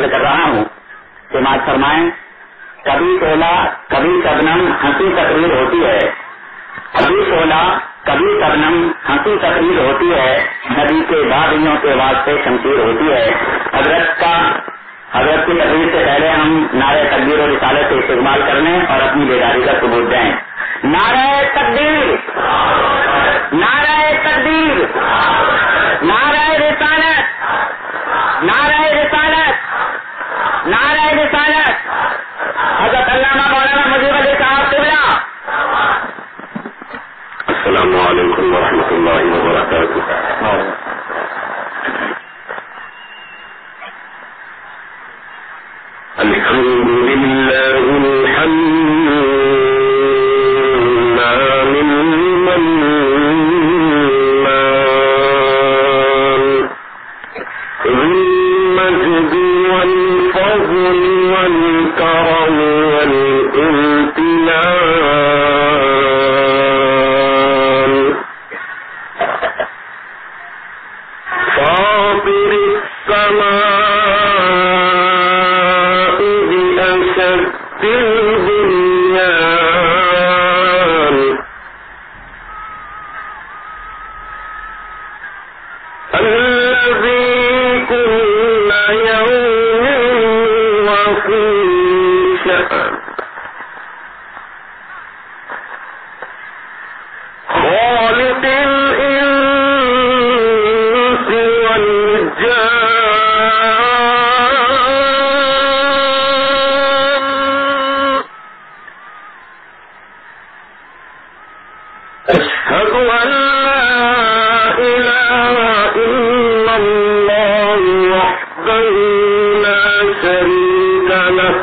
کر رہا ہوں، سماعت فرمائیں۔ کبھی شعلہ کبھی شبنم ہنسی تقریر ہوتی ہے، کبھی شعلہ کبھی شبنم ہنسی تقریر ہوتی ہے، نبی کے بادیوں کے واسطے شمشیر ہوتی ہے۔ حضرت کی تقریر سے پہلے ہم نعرہ تکبیر اور رسالت سے استقبال کرنے اور اپنی بیداری کا ثبوت دیں۔ نعرہ تکبیر، نعرہ تکبیر، نعرہ رسالت، نعرہ رسالت، نعرہ رسالت۔ حضرت علامہ مولانا مجیب علی صاحب قبلہ۔ السلام علیکم ورحمۃ اللہ وبرکاتہ۔ الحمد لله الحنان المنان ذي المجد والفضل والكرم والامتنان فاطر السماء البنيان الذي كل يوم وفي شأن خالق الإنس والجان أشهد أن لا إله إلا الله وحده لا شريك له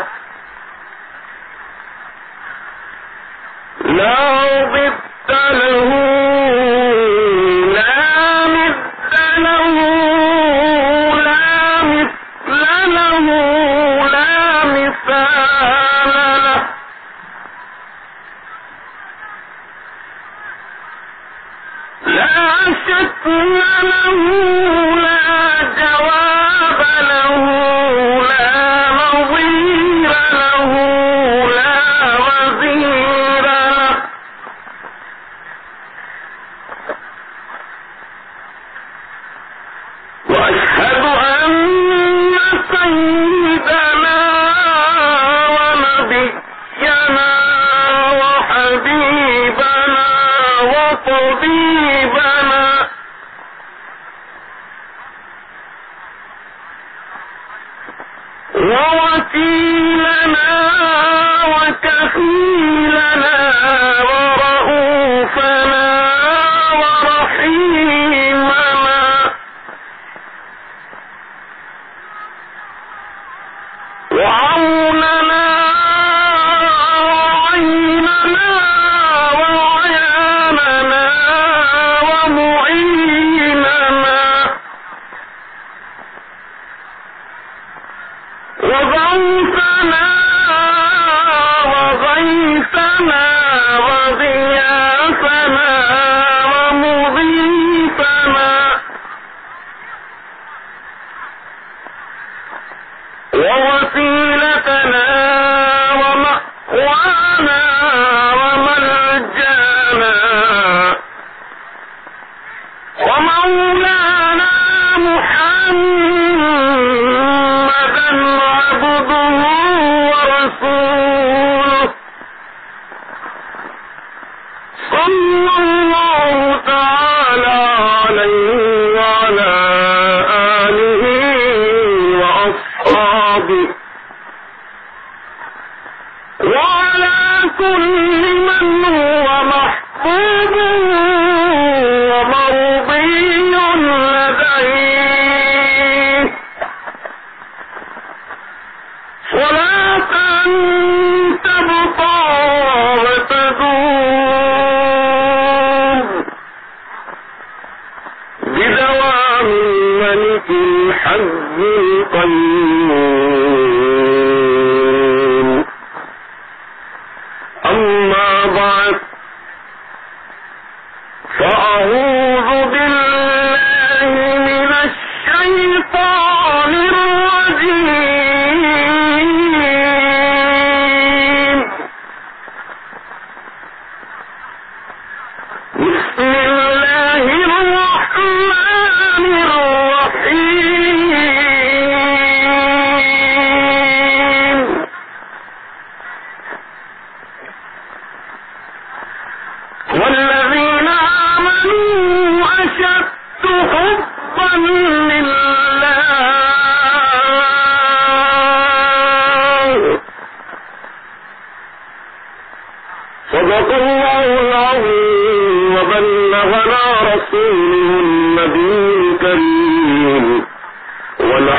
لا ضد له لا مثل له لا مثل له لا مثال له لا شكل له لا جواب له لا نظير له لا وزير له وأشهد أن سيدنا ونبينا وحبيبنا وطبيبنا ووكيلنا وكفيلنا ورؤوفنا ورحيمنا وعوننا وعيننا وعياننا ومعيننا وغوثنا وغيثنا وغياثنا ومضيفنا ووسيلتنا ومأوانا وملجانا ومولانا محمدا عبده ورسوله صلى الله تعالى عليه وعلى آله وأصحابه وعلى كل من هو محبوب ومرضي لديه صلاة تبقى وتدوم بدوام الملك الحي القيوم. أما بعد فأعوذ بالله من الشيطان الرجيم.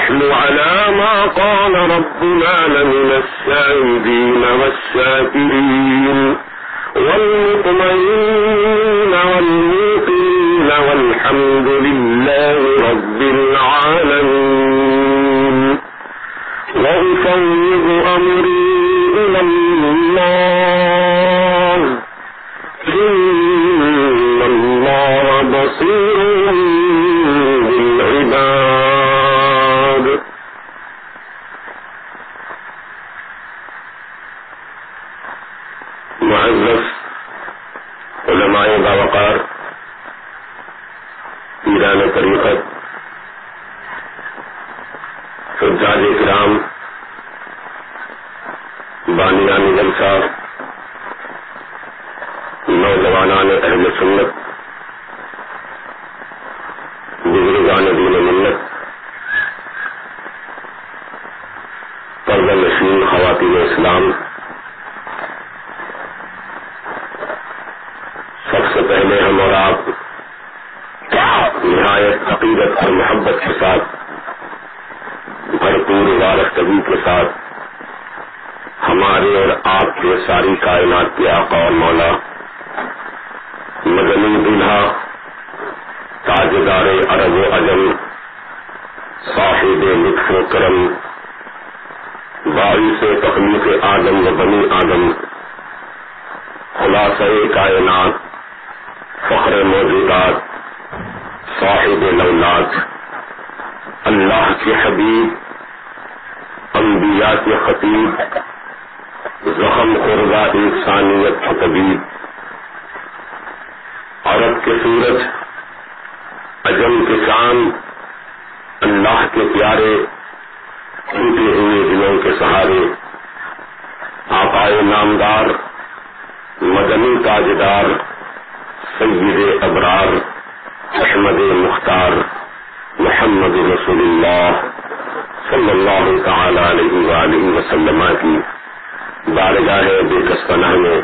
ونحن على ما قال ربنا لمن الشاهدين والشاكرين والمطمئنين والموقنين والحمد لله رب العالمين وأفوض أمري إلى الله إن الله بصير بالعباد. معزز علماء باوقار، پیران طریقت، حجاج کرام، بانیان جلسہ، نوجوانان اہل سنت، بزرگان دین ملت، پردہ نشین خواتین اسلام، سب سے پہلے ہم اور آپ نہایت عقیدت اور محبت کے ساتھ، بھرپور وارفتگی کے ساتھ ہمارے اور آپ کے ساری کائنات کے آقا اور مولا مدنی دلہا تاجدار عرب و عجم صاحب لطف و کرم باعث تخلیق آدم و بنی آدم خلاصہ کائنات فخر موجودات صاحب الاولاد اللہ کے حبیب انبیاء کے خطیب زخم خوردہ انسانیت کے طبیب عرب کے سورج عجم کے چاند اللہ کے پیارے ٹوٹے ہوئے دلوں کے سہارے آقائے نامدار مدنی تاجدار سید ابرار احمد مختار محمد رسول اللہ صلی اللہ تعالی علیہ وآلہ وسلم کی بارگاہ بے کس پناہ میں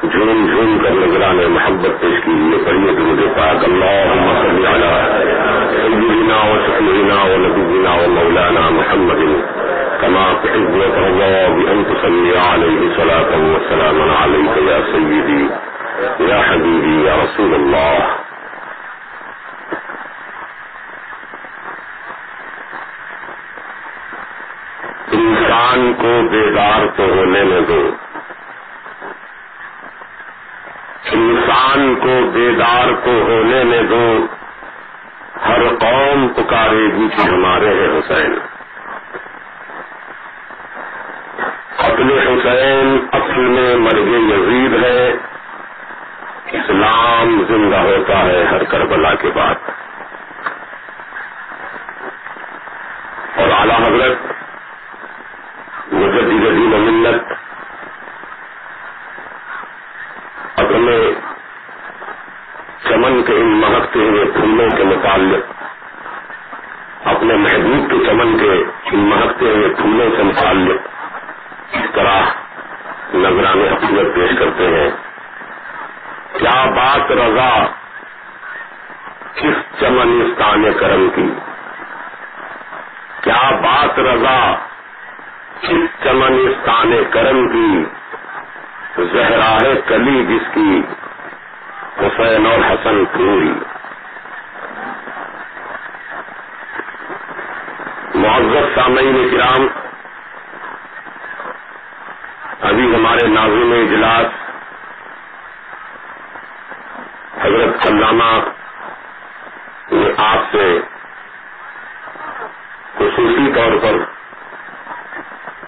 جھوم جھوم کر نگران محبت پیش کیجیے. پڑھیے درود پاک. اللہم صلی علی سیدنا و شفیعنا و نبینا و مولانا محمد کما تحب و ترضى بأن تصلی علیہ صلاة و سلام علیک یا سیدی یا حبیبی یا رسول اللہ. انسان کو بیدار تو ہونے میں دو، انسان کو بیدار تو ہونے میں دو، ہر قوم پکارے گی کہ ہمارے ہیں حسین. قتل حسین اصل میں مرگ یزید ہے، اسلام زندہ ہوتا ہے ہر کربلا کے بعد. اور اعلیٰ حضرت مجدد دین و ملت اپنے چمن کے ان مہکتے ہوئے پھولوں کے متعلق، اپنے محبوب کے چمن کے ان مہکتے ہوئے پھولوں سے متعلق اس طرح نذران حقیقت پیش کرتے ہیں. کیا بات رضا کس چمنستان کرم کی، کیا بات رضا کس چمنستان کرم کی، زہرا ہے کلی جس کی حسین اور حسن پوری. معزز سامعین کرام، ابھی ہمارے ناظم اجلاس حضرت علامہ نے آپ سے خصوصی طور پر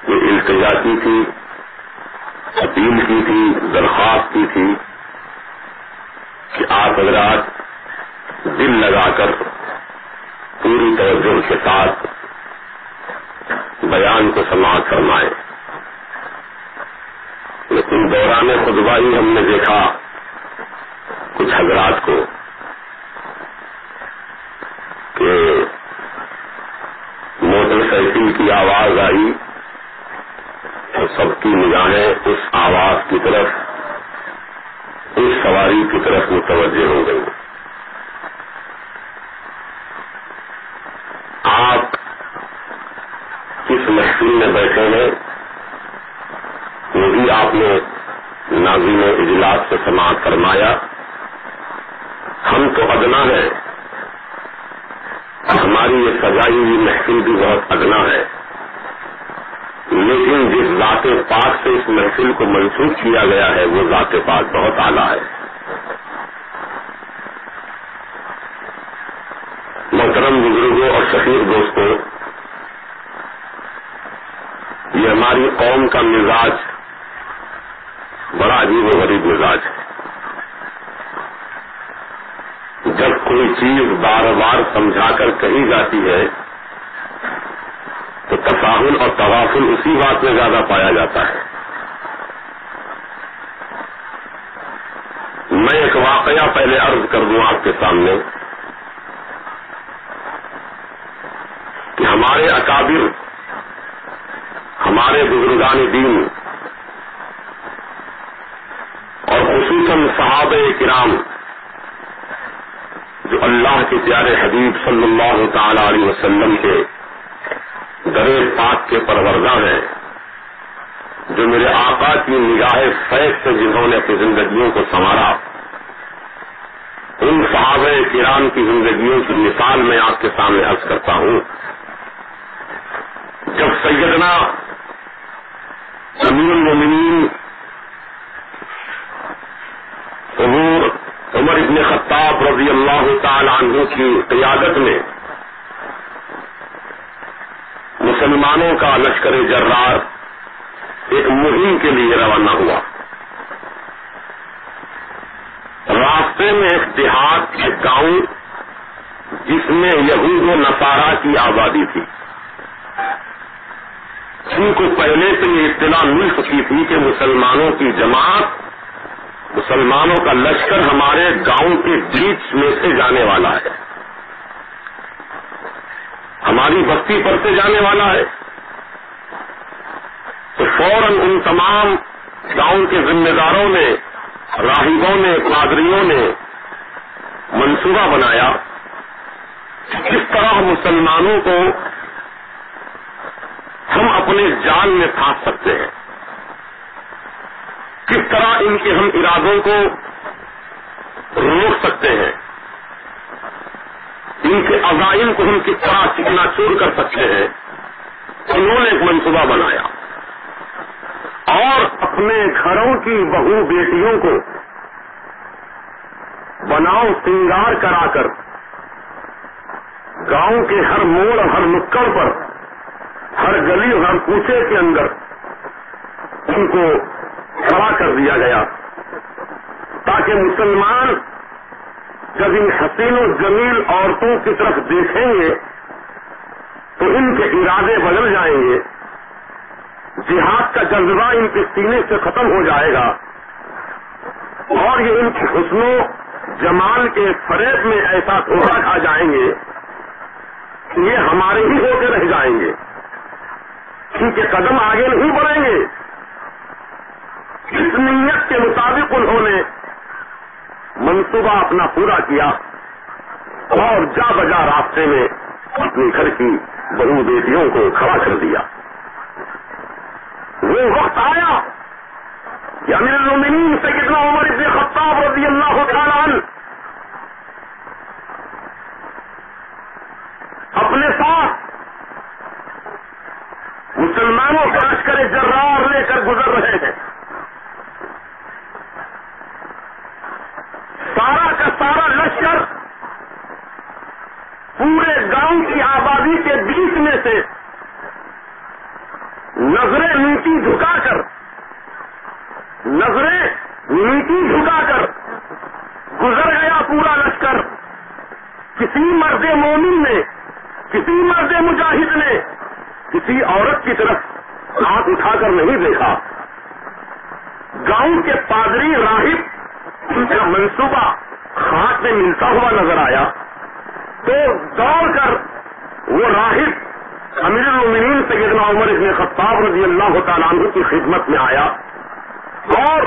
یہ التجا کی تھی، اپیل کی تھی، درخواست کی تھی کہ آپ حضرات دل لگا کر پوری توجہ کے ساتھ بیان کو سماعت فرمائیں. لیکن دوران خطبہ ہی ہم نے دیکھا کچھ حضرات کو کہ موٹر سائیکل کی آواز آئی اور سب کی نگاہیں اس آواز کی طرف، اس سواری کی طرف متوجہ ہو گئی. آپ محفل میں بیٹھے ہیں وہ بھی آپ نے ناظرین اجلاس سے سماعت فرمایا. ہم تو ادنا ہیں، ہماری یہ سجائی ہوئی محفل بھی بہت ادنا ہے، لیکن جس ذات پاک سے اس محفل کو منسوخ کیا گیا ہے وہ ذات پاک بہت اعلیٰ ہے. محترم بزرگوں اور شفیق دوستوں، یہ ہماری قوم کا مزاج بڑا عجیب و غریب مزاج ہے. جب کوئی چیز بار بار سمجھا کر کہی جاتی ہے تو تفاہم اور توافل اسی بات میں زیادہ پایا جاتا ہے. میں ایک واقعہ پہلے عرض کر دوں آپ کے سامنے کہ ہمارے اکابر، ہمارے بزرگان دین اور خصوصاً صحابہ کرام جو اللہ کے پیارے حبیب صلی اللہ تعالی علیہ وسلم کے در پاک کے پروردگار ہیں، جو میرے آقا کی نگاہ فیض سے جنہوں نے اپنی زندگیوں کو سنوارا، ان صحابہ کرام کی زندگیوں کی مثال میں آپ کے سامنے عرض کرتا ہوں. جب سیدنا امیر المومنین حضور عمر ابن خطاب رضی اللہ تعالی عنہ کی قیادت میں مسلمانوں کا لشکر جرار ایک مہم کے لیے روانہ ہوا، راستے میں ایک دیہات ایک گاؤں جس میں یہود و نصارا کی آبادی تھی، ان کو پہلے سے یہ اطلاع مل چکی تھی کہ مسلمانوں کی جماعت، مسلمانوں کا لشکر ہمارے گاؤں کے بیچ میں سے جانے والا ہے، ہماری بستی پر سے جانے والا ہے. تو فوراً ان تمام گاؤں کے ذمہ داروں نے، راہبوں نے، پادریوں نے منصوبہ بنایا کہ کس طرح مسلمانوں کو ہم اپنے جال میں پھانس سکتے ہیں، کس طرح ان کے ہم ارادوں کو روک سکتے ہیں، ان کے عزائم کو ہم کس طرح چکنا چور کر سکتے ہیں. انہوں نے ایک منصوبہ بنایا اور اپنے گھروں کی بہو بیٹیوں کو بناؤ سنگار کرا کر گاؤں کے ہر موڑ اور ہر نکڑ پر، ہر گلی اور ہر کوچے کے اندر ان کو کھڑا کر دیا گیا تاکہ مسلمان جب ان حسین و جمیل عورتوں کی طرف دیکھیں گے تو ان کے ارادے بدل جائیں گے، جہاد کا جذبہ ان کے سینے سے ختم ہو جائے گا اور یہ ان کے حسن و جمال کے فریب میں ایسا دھوکہ کھا جائیں گے کہ یہ ہمارے ہی ہو کے رہ جائیں گے، ان کے قدم آگے نہیں بڑھیں گے. اس نیت کے مطابق انہوں نے منصوبہ اپنا پورا کیا اور جا بجا راستے میں اپنے گھر کی بہو بیٹیوں کو کھڑا کر دیا. وہ وقت آیا کہ امیر المومنین سیدنا عمر ابن خطاب رضی اللہ تعالی عنہ اپنے ساتھ مسلمانوں کا لشکر جرار لے کر گزر رہے ہیں. سارا کا سارا لشکر پورے گاؤں کی آبادی کے بیچ میں سے نظریں نیچی جھکا کر گزر گیا پورا لشکر. کسی مرد مومن نے، کسی مرد مجاہد نے کسی عورت کی طرف ہاتھ اٹھا کر نہیں دیکھا. گاؤں کے پادری راہب ان کا منصوبہ ہاتھ میں ملتا ہوا نظر آیا تو دوڑ کر وہ راہب امیر المومنین سیدنا عمر ابن خطاب رضی اللہ تعالیٰ عنہ کی خدمت میں آیا اور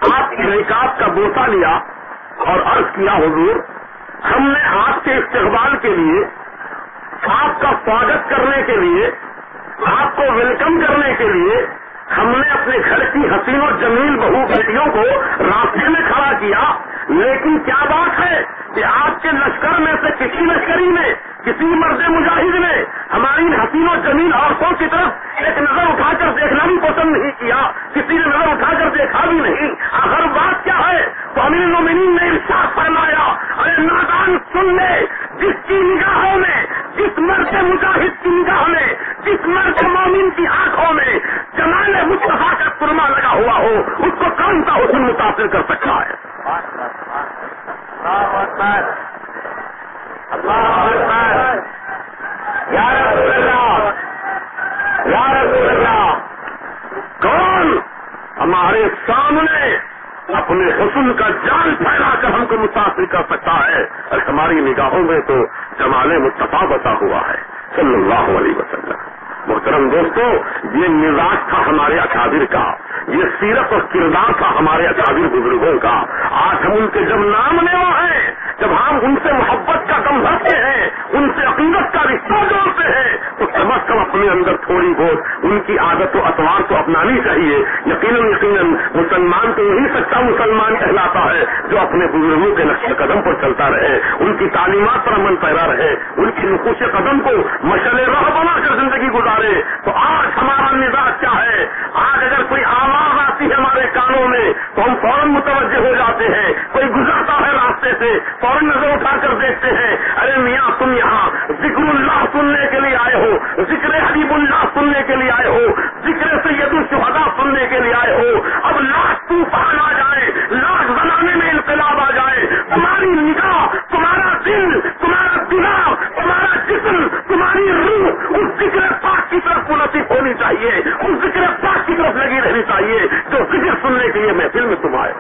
آپ کی رکاب کا بوسہ لیا اور عرض کیا، حضور ہم نے آپ کے استقبال کے لیے، آپ کا سواگت کرنے کے لیے آپ کو ویلکم کرنے کے لیے ہم نے اپنے گھر کی حسین و جمیل بہو بیٹیوں کو راستے میں کھڑا کیا، لیکن کیا بات ہے کہ آپ کے لشکر میں سے کسی لشکری نے، کسی مرد مجاہد نے ہماری حسین و جمیل عورتوں کی طرف ایک نظر اٹھا کر دیکھنا بھی پسند نہیں کیا، کسی نے نظر اٹھا کر دیکھا بھی نہیں۔ آخر بات کیا ہے؟ تو امیر المومنین نے ارشاد فرمایا، ارے نادان سن لے، جس کی نگاہوں میں، جس مرد مجاہد کی نگاہ میں، جس مرد مومن کی آنکھوں میں جمال مصطفیٰ کا سرما لگا ہوا ہو، اس کو کون سا حسن متاثر کر سکتا ہے؟ یا رسول اللہ، یا رسول اللہ، کون ہمارے سامنے اپنے حسن کا جال پھیلا کر ہم کو متاثر کر سکتا ہے؟ اور ہماری نگاہوں میں تو جمال مصطفیٰ بتا ہوا ہے صلی اللہ علیہ وسلم۔ محترم دوستو، یہ مزاج تھا ہمارے اکابر کا، یہ سیرت اور کردار تھا ہمارے اکابر بزرگوں کا۔ آج ہم ان کے جب نام لیوا ہیں، جب ہم ان سے محبت کا دم بھرتے ہیں، ان سے عقیدت کا رشتہ جوڑتے ہیں، تو کم از کم اپنے اندر تھوڑی بہت ان کی عادت و اطوار تو اپنانی چاہیے۔ یقیناً مسلمان تو وہی سچا مسلمان کہلاتا ہے جو اپنے بزرگوں کے نقش قدم پر چلتا رہے، ان کی تعلیمات پر عمل پیرا رہے، ان کی نقوش قدم کو مشعل راہ بنا کر زندگی گزارے۔ تو آج ہمارا مزاج کیا ہے؟ آج اگر کوئی آواز آتی ہے ہمارے کانوں میں تو ہم فوراً متوجہ ہو جاتے ہیں، کوئی گزرتا ہے راستے سے فوراً نظر اٹھا کر دیکھتے ہیں، ارے میاں تم یہاں ذکر اللہ سننے کے لیے آئے ہو، ذکر حبیب اللہ سننے کے لیے آئے ہو، ذکر سید الشہداء سننے کے لیے آئے ہو۔ اب لاکھ طوفان آ جائے، لاکھ زمانے میں انقلاب آ جائے، تمہاری نگاہ، تمہارا دل، تمہارا دماغ، تمہارا جسم، تمہاری روح اس ذکر پاک کی طرف منعطف ہونی چاہیے، اس ذکر پاک کی طرف لگی رہنی چاہیے جو ذکر سننے کے لیے محفل میں تم آئے۔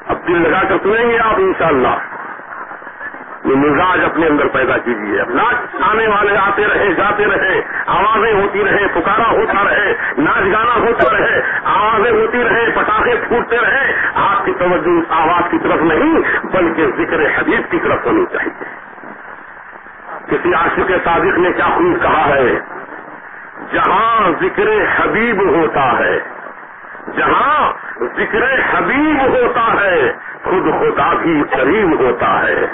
اب دل لگا کر سنیں گے آپ انشاءاللہ، یہ مزاج اپنے اندر پیدا کیجیے۔ اب ناچ آنے والے آتے رہے، جاتے رہے، آوازیں ہوتی رہے، پکارا ہوتا رہے، ناچ گانا ہوتا رہے، آوازیں ہوتی رہے، پٹاخے پھوٹتے رہے، آپ کی توجہ اس آواز کی طرف نہیں بلکہ ذکر حبیب کی طرف ہونی چاہیے۔ کسی عاشق صادق نے کیا خوب کہا ہے، جہاں ذکر حبیب ہوتا ہے، جہاں ذکر حبیب ہوتا ہے خود خدا بھی قریب ہوتا ہے،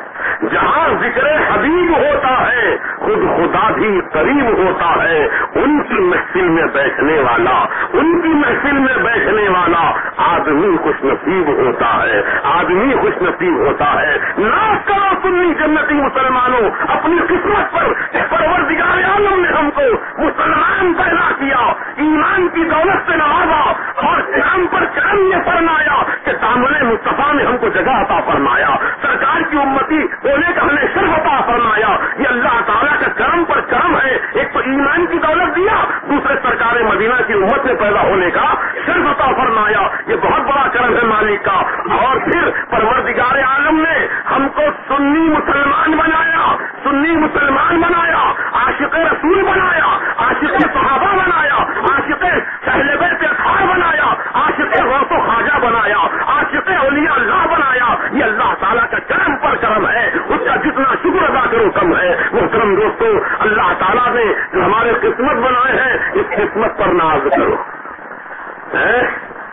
جہاں ذکر حبیب ہوتا ہے خود خدا بھی قریب ہوتا ہے۔ ان کی محفل میں بیٹھنے والا، ان کی محفل میں بیٹھنے والا آدمی خوش نصیب ہوتا ہے، آدمی خوش نصیب ہوتا ہے۔ ناز کرو سنی جنتی مسلمانوں اپنی قسمت پر کہ پروردگار عالم نے ہم کو مسلمان پیدا کیا، ایمان کی دولت سے نوازا اور کرم پر کرم یہ فرمایا کہ دامن مصطفیٰ نے ہم کو جگہ عطا فرمایا، سرکار کی امتی ہونے کا ہمیں شرف عطا فرمایا۔ یہ اللہ تعالیٰ کا کرم پر کرم ہے، ایک تو ایمان کی دولت دیا، دوسرے سرکار مدینہ کی امت میں پیدا ہونے کا شرف عطا فرمایا، یہ بہت بڑا کرم ہے مالک کا۔ اور پھر پروردگار عالم نے ہم کو سنی مسلمان بنایا، سنی مسلمان بنایا، عاشق رسول بنایا، عاشق صحابہ بنایا، عاشق اہل بیت اطہار بنایا، عاشق غوث و خواجہ بنایا، عاشق اولیاء اللہ بنایا۔ یہ اللہ تعالیٰ کا کرم پر کرم ہے، اس کا جتنا شکر ادا کرو کم ہے۔ محترم دوستو، اللہ تعالیٰ نے جو ہمارے قسمت بنائے ہیں اس قسمت پر ناز کرو،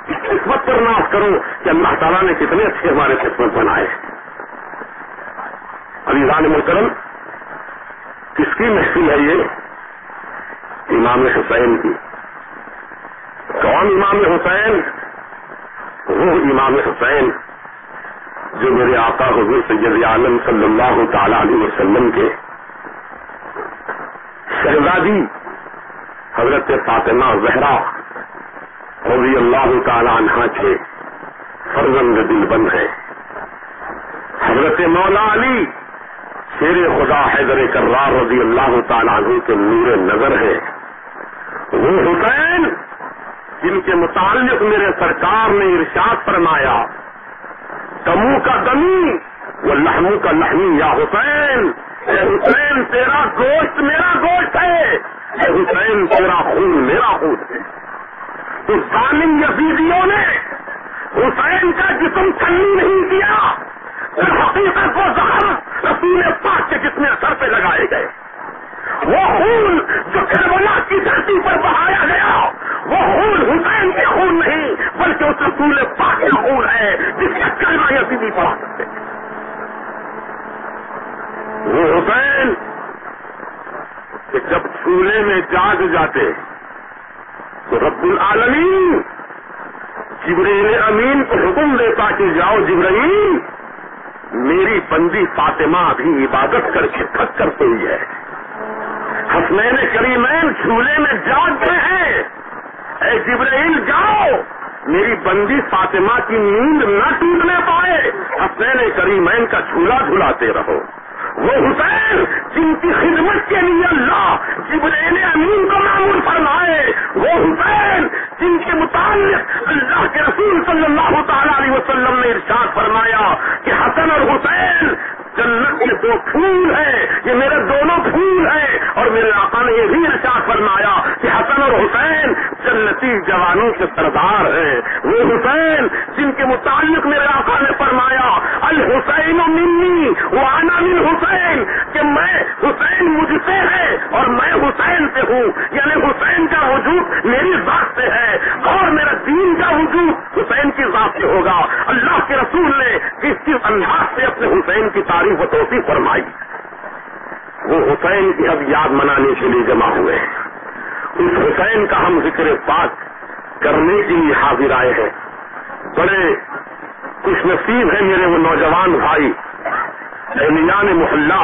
اس قسمت پر ناز کرو کہ اللہ تعالیٰ نے کتنے اچھے ہمارے قسمت بنائے۔ عزیزان محترم، کس کی محفل ہے یہ؟ امام حسین کی۔ کون امام حسین؟ وہ امام حسین جو میرے آقا حضور سید عالم صلی اللہ تعالی علیہ وسلم کے شہزادی حضرت فاطمہ زہرا رضی اللہ تعالی عنہا کے فرزند دل بند ہے۔ حضرت مولا علی شیر خدا حیدر کرار رضی اللہ تعالی عنہ کے نور نظر ہے۔ وہ حسین جن کے متعلق میرے سرکار نے ارشاد فرمایا، دمو کا دمی وہ لحمو کا لحمی، یا حسین، اے حسین تیرا گوشت میرا گوشت ہے، اے حسین تیرا خون میرا خون ہے۔ تو ظالم یزیدیوں نے حسین کا جسم چھلنی نہیں کیا، حقیقت وہ زخم رسول پاک کے جتنے سر پہ لگائے گئے، وہ خون جو نبی نہیں پڑھا سکتے. وہ حسین کہ جب چولہے میں جاگ جاتے تو رب العالمین جبرائیل امین کو حکم دیتا کہ جاؤ جبرائیل، میری بندی فاطمہ ابھی عبادت کر کے تھک کر سوئی ہے، حسنین کریمین چولہے میں جاگ گئے ہیں، اے جبرائیل جاؤ، میری بندی فاطمہ کی نیند نہ ٹوٹنے پائے، حسنین کریمین کا جھولا جھلاتے رہو. وہ حسین جن کی خدمت کے لیے اللہ جبرائیل امین کو معمور فرمائے، وہ حسین جن کے متعلق اللہ کے رسول صلی اللہ تعالی علیہ وسلم نے ارشاد فرمایا کہ حسن اور حسین جنت کے دو پھول ہیں، یہ میرے دونوں پھول ہیں، اور میرے آقا نے یہ بھی ارشاد فرمایا کہ حسن اور حسین جنتی جوانوں کے سردار ہیں. وہ حسین جن کے متعلق میرے آقا نے فرمایا الحسین منی وانا من حسین، کہ میں حسین مجھ سے ہے اور میں حسین سے ہوں، یعنی حسین کا وجود میری ذات سے ہے اور میرا دین کا وجود حسین کی ذات سے ہوگا. اللہ کے رسول نے کس انداز سے اپنے حسین کی تعریف و توصیف فرمائی. وہ حسین کی اب یاد منانے کے لیے جمع ہوئے ہیں. اس حسین کا ہم ذکر پاک کرنے کے لیے حاضر آئے ہیں. بڑے خوش نصیب ہیں میرے وہ نوجوان بھائی، اہلیان محلہ،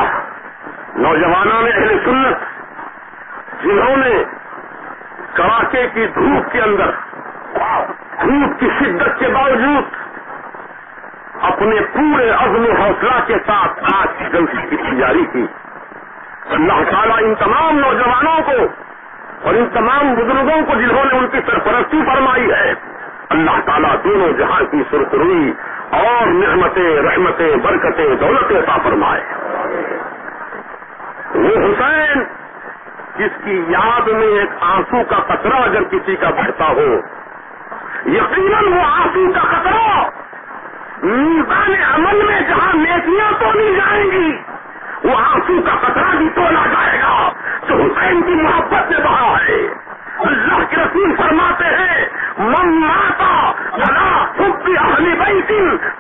نوجوانوں نے اہل سنت، جنہوں نے کڑاکے کی دھوپ کے اندر، دھوپ کی شدت کے باوجود اپنے پورے عزم و حوصلہ کے ساتھ آج کی جلسے کی تیاری کی. اللہ تعالیٰ ان تمام نوجوانوں کو اور ان تمام بزرگوں کو جنہوں نے ان کی سرپرستی فرمائی ہے، اللہ تعالیٰ دونوں جہاں کی سرخروئی اور نعمتیں، رحمتیں، برکتیں، دولتیں عطا فرمائے. وہ حسین جس کی یاد میں ایک آنسو کا قطرہ اگر کسی کا بہتا ہو، یقیناً وہ آنسو کا قطرہ میزان عمل میں جہاں نیکیاں تولی جائیں گی، وہ آنسو کا قطرہ بھی تولا جائے گا جو حسین کی محبت سے بہا ہے. اللہ کے رسول فرماتے ہیں من ماتا فلا حب اہل بیت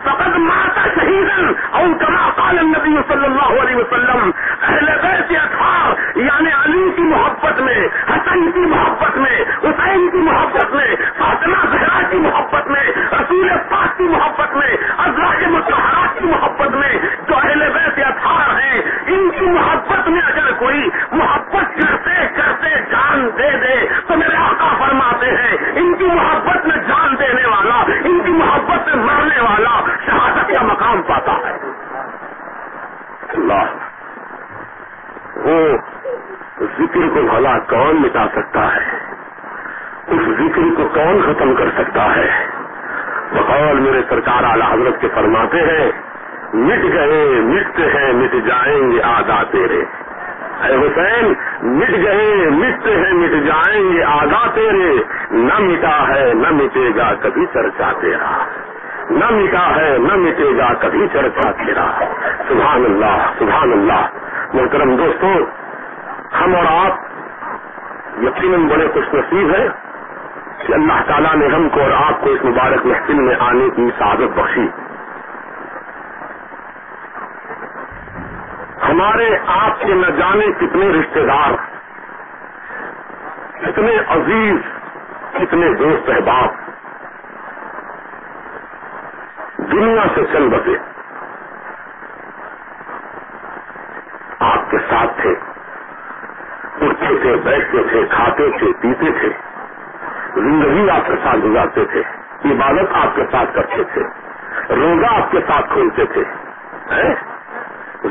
فقد مات شہیدا، او کما قال النبی صلی اللہ علیہ وسلم. اہل بیت اطہار یعنی علی کی محبت میں، حسن کی محبت میں، حسین کی محبت میں، فاطمہ زہرا کی محبت میں، رسول پاک کی محبت میں، ازواج مطہرات کی محبت میں، جو اہل بیت اطہار ہیں، ان کی محبت میں اگر کوئی محبت کرتے کرتے جان دے دے تو میرے آقا فرماتے ہیں ان کی محبت میں جان دینے والا، ان کی محبت میں مرنے والا شہادت کا مقام پاتا ہے. اللہ، وہ ذکر کو بھلا کون مٹا سکتا ہے؟ اس ذکر کو کون ختم کر سکتا ہے؟ بقول میرے سرکار اعلی حضرت کے فرماتے ہیں مٹ گئے مٹتے ہیں مٹ جائیں گے آدھا تیرے. اے حسین مٹ گئے مٹتے ہیں مٹ جائیں گے آدھا تیرے، نہ مٹا ہے نہ مٹے گا کبھی چرچا تیرا، نہ مٹا ہے نہ مٹے گا کبھی چرچا تیرا. سبحان اللہ، سبحان اللہ. محترم دوستوں، ہم اور آپ یقیناً بڑے خوش نصیب ہیں کہ اللہ تعالیٰ نے ہم کو اور آپ کو اس مبارک محفل میں آنے کی سعادت بخشی. ہمارے آپ کے نہ جانے کتنے رشتے دار، کتنے عزیز، کتنے دوست احباب دنیا سے چل بسے آپ کے ساتھ تھے، اٹھتے تھے، بیٹھتے تھے، کھاتے تھے، پیتے تھے، زندگی آپ کے ساتھ گزارتے تھے، عبادت آپ کے ساتھ کرتے تھے، روزہ آپ کے ساتھ کھولتے تھے،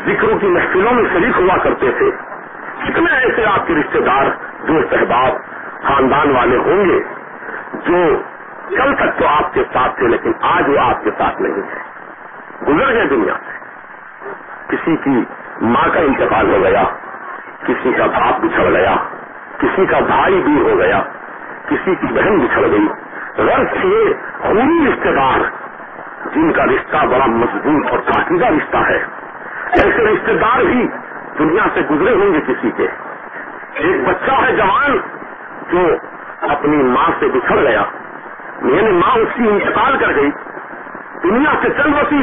ذکروں کی محفلوں میں شریک ہوا کرتے تھے. کتنے ایسے آپ کے رشتے دار، دوست احباب، خاندان والے ہوں گے جو کل تک تو آپ کے ساتھ تھے لیکن آج وہ آپ کے ساتھ نہیں ہے، گزر گئے دنیا سے. کسی کی ماں کا انتقال ہو گیا، کسی کا باپ بچھڑ گیا، کسی کا بھائی بھی ہو گیا، کسی کی بہن بچھڑ گئی. غرض یہ خونی رشتے دار جن کا رشتہ بڑا مضبوط اور پاکیزہ رشتہ ہے، ایسے رشتے دار بھی دنیا سے گزرے ہوں گے کسی کے. ایک بچہ ہے جوان جو اپنی ماں سے بچھڑ گیا، یعنی ماں اس کی انتقال کر گئی، دنیا سے چل بسی.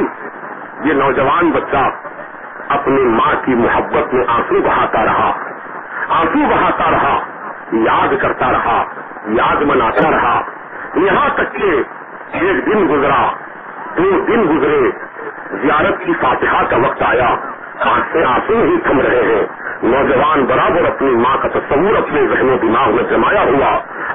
یہ نوجوان بچہ اپنی ماں کی محبت میں آنسو بہاتا رہا, یاد کرتا رہا, یاد مناتا رہا, یہاں تک کہ ایک دن گزرا, 2 دن گزرے, زیارت کی فاتحہ کا وقت آیا, آنکھ سے آنسو نہیں تھم رہے ہیں. نوجوان برابر اپنی ماں کا تصور اپنے ذہن و دماغ میں جمایا ہوا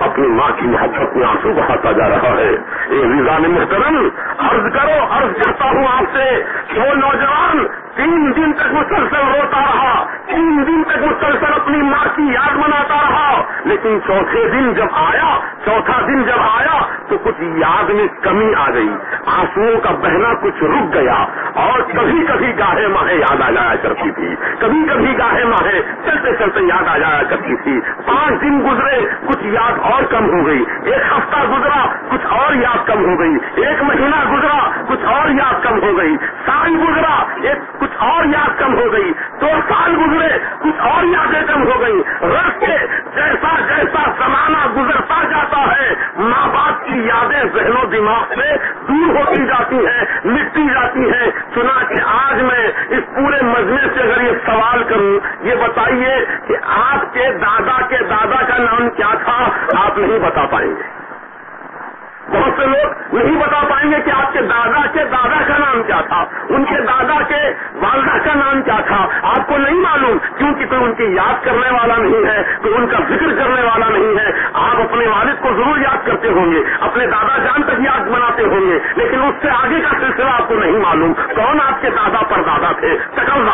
اپنی ماں کی محبت میں آنسو بہاتا جا رہا ہے. اے عزیزان محترم, عرض کرتا ہوں آپ سے کہ وہ نوجوان 3 دن تک مسلسل روتا رہا, 3 دن تک مسلسل اپنی ماں کی یاد مناتا رہا, لیکن چوتھا دن جب آیا تو کچھ یاد میں کمی آ گئی, آنسوؤں کا بہنا کچھ رک گیا, اور کبھی کبھی گاہے ماہے یاد آ جایا کرتی تھی, کبھی کبھی گاہے ماہے چلتے چلتے یاد آ جایا کرتی تھی. 5 دن گزرے, کچھ یاد اور کم ہو گئی. 1 ہفتہ گزرا, کچھ اور یاد کم ہو گئی. 1 مہینہ گزرا, کچھ اور یاد کم ہو گئی. سال گزرا, کچھ اور یاد کم ہو گئی. 2 سال گزرے, کچھ اور یادیں کم ہو گئی. راستے جیسا جیسا زمانہ گزرتا جاتا ہے, ماں باپ کی یادیں ذہن و دماغ سے دور ہوتی جاتی ہیں, مٹتی جاتی ہیں. چنانچہ آج میں اس پورے مجمع سے اگر یہ سوال کروں, یہ بتائیے کہ آپ کے دادا کا نام کیا تھا, آپ نہیں بتا پائیں گے. بہت سے لوگ نہیں بتا پائیں گے کہ آپ کے دادا کا نام کیا تھا, ان کے دادا کے والدہ کا نام کیا تھا. آپ کو نہیں معلوم, کیونکہ کوئی ان کی یاد کرنے والا نہیں ہے, کوئی ان کا ذکر کرنے والا نہیں ہے. آپ اپنے والد کو ضرور یاد کرتے ہوں گے, اپنے دادا جان تک یاد مناتے ہوں گے, لیکن اس سے آگے کا سلسلہ آپ کو نہیں معلوم. کون آپ کے دادا پر دادا تھے, شکل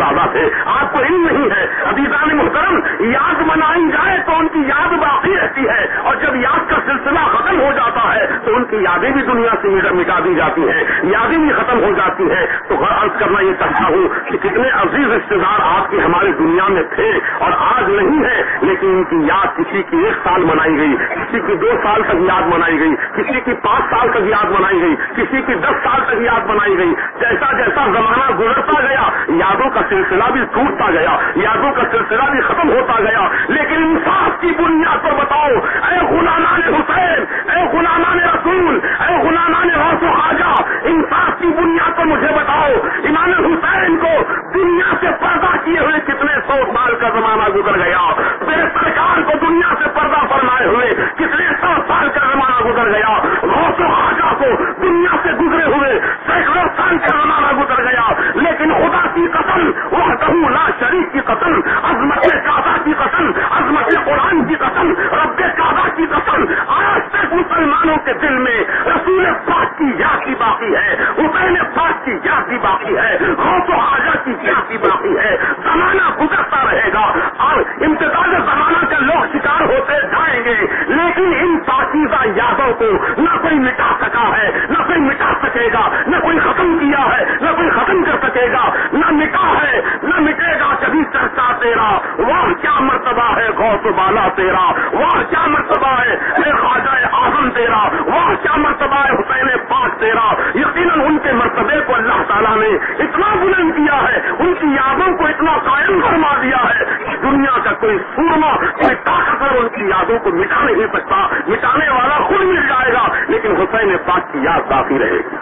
دادا تھے, آپ کو علم نہیں ہے. عزیزان محترم, یاد منائی جائے تو ان کی یاد باقی رہتی ہے, اور جب یاد کا سلسلہ ختم ہو جاتا ہے تو ان کی یادیں بھی دنیا سے مٹا دی جاتی ہیں, یادیں بھی ختم ہو جاتی ہیں. تو عرض کرنا یہ چاہتا ہوں کہ کتنے عزیز رشتے دار آپ کی ہماری دنیا میں تھے اور آج نہیں ہے, لیکن ان کی یاد کسی کی 1 سال منائی گئی, کسی کی 2 سال تک یاد منائی گئی, کسی کی 5 سال تک یاد منائی گئی, کسی کی 10 سال تک یاد منائی گئی. جیسا جیسا زمانہ گزرتا گیا, یادوں کا سلسلہ بھی ٹوٹتا گیا, یادوں کا سلسلہ بھی ختم ہوتا گیا. لیکن انصاف کی بنیاد پر بتاؤ, اے غلامان حسین, اے غلامان رسول, اے غلامان غوث و خواجہ, انصاف کی بنیاد پر مجھے بتاؤ, امام حسین کو دنیا سے پردہ کیے ہوئے کتنے 100 سال کا زمانہ گزر گیا, میرے سرکار کو دنیا سے پردہ فرمائے ہوئے کتنے 100 سال کا زمانہ گزر گیا, غوث و خواجہ کو دنیا سے گزرے ہوئے سینکڑوں سال کا زمانہ گزر گیا. لیکن خدا کی قسم, وحدہ لا شریک کی قسم, عظمت کعبہ کی قسم, عظمت قرآن کی قسم, رب کعبہ کی قسم, آج تک مسلمانوں کے دل میں رسول پاک کی یاد بھی باقی ہے, حسین پاک کی یاد بھی باقی ہے, غوث و خواجہ کی یاد بھی باقی ہے. زمانہ گزرتا رہے گا اور امتداد زمانہ کے لوگ شکار ہوتے جائیں گے, لیکن ان پاکیزہ یادوں کو نہ کوئی مٹا سکا ہے, نہ کوئی مٹا سکے گا, نہ کوئی ختم کیا ہے, نہ کوئی ختم کر سکے گا, نہ مٹا ہے نہ مٹے گا کبھی چرچا تیرا. واہ کیا مرتبہ ہے غوث بالا تیرا, واہ کیا مرتبہ ہے اے خواجہ اعظم تیرا, واہ کیا مرتبہ ہے حسین پاک تیرا. یقیناً ان کے مرتبے کو اللہ تعالیٰ نے اتنا بلند کیا ہے, ان کی یادوں کو اتنا قائم فرما دیا ہے کہ دنیا کا کوئی سورما, کوئی طاقتور ان کی یادوں کو مٹا نہیں سکتا. مٹانے والا خود مل جائے گا, لیکن حسین پاک کی یاد باقی رہے گی.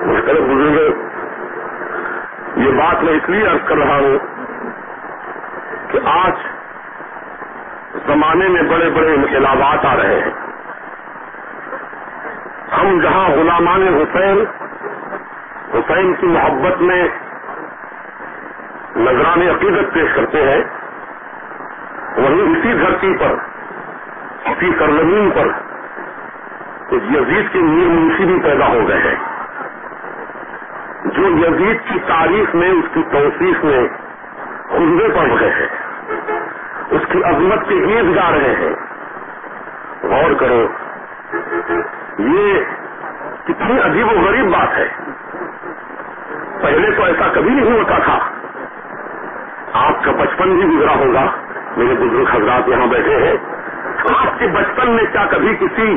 مختلف بزرگ, یہ بات میں اس لیے عرض کر رہا ہوں کہ آج زمانے میں بڑے بڑے انقلابات آ رہے ہیں. ہم جہاں غلامان حسین کی محبت میں نذران عقیدت پیش کرتے ہیں, وہیں اسی دھرتی پر, اسی سرزمین پر یزید کے میر منشی بھی پیدا ہو گئے ہیں, جو یزید کی تاریخ میں, اس کی توصیف میں خطبے پڑھ رہے ہیں, اس کی عظمت کے گیت گا رہے ہیں. غور کرو, یہ کتنی عجیب و غریب بات ہے. پہلے تو ایسا کبھی نہیں ہوتا تھا. آپ کا بچپن بھی گزرا ہوگا, میرے بزرگ حضرات یہاں بیٹھے ہیں, آپ کے بچپن میں کیا کبھی کسی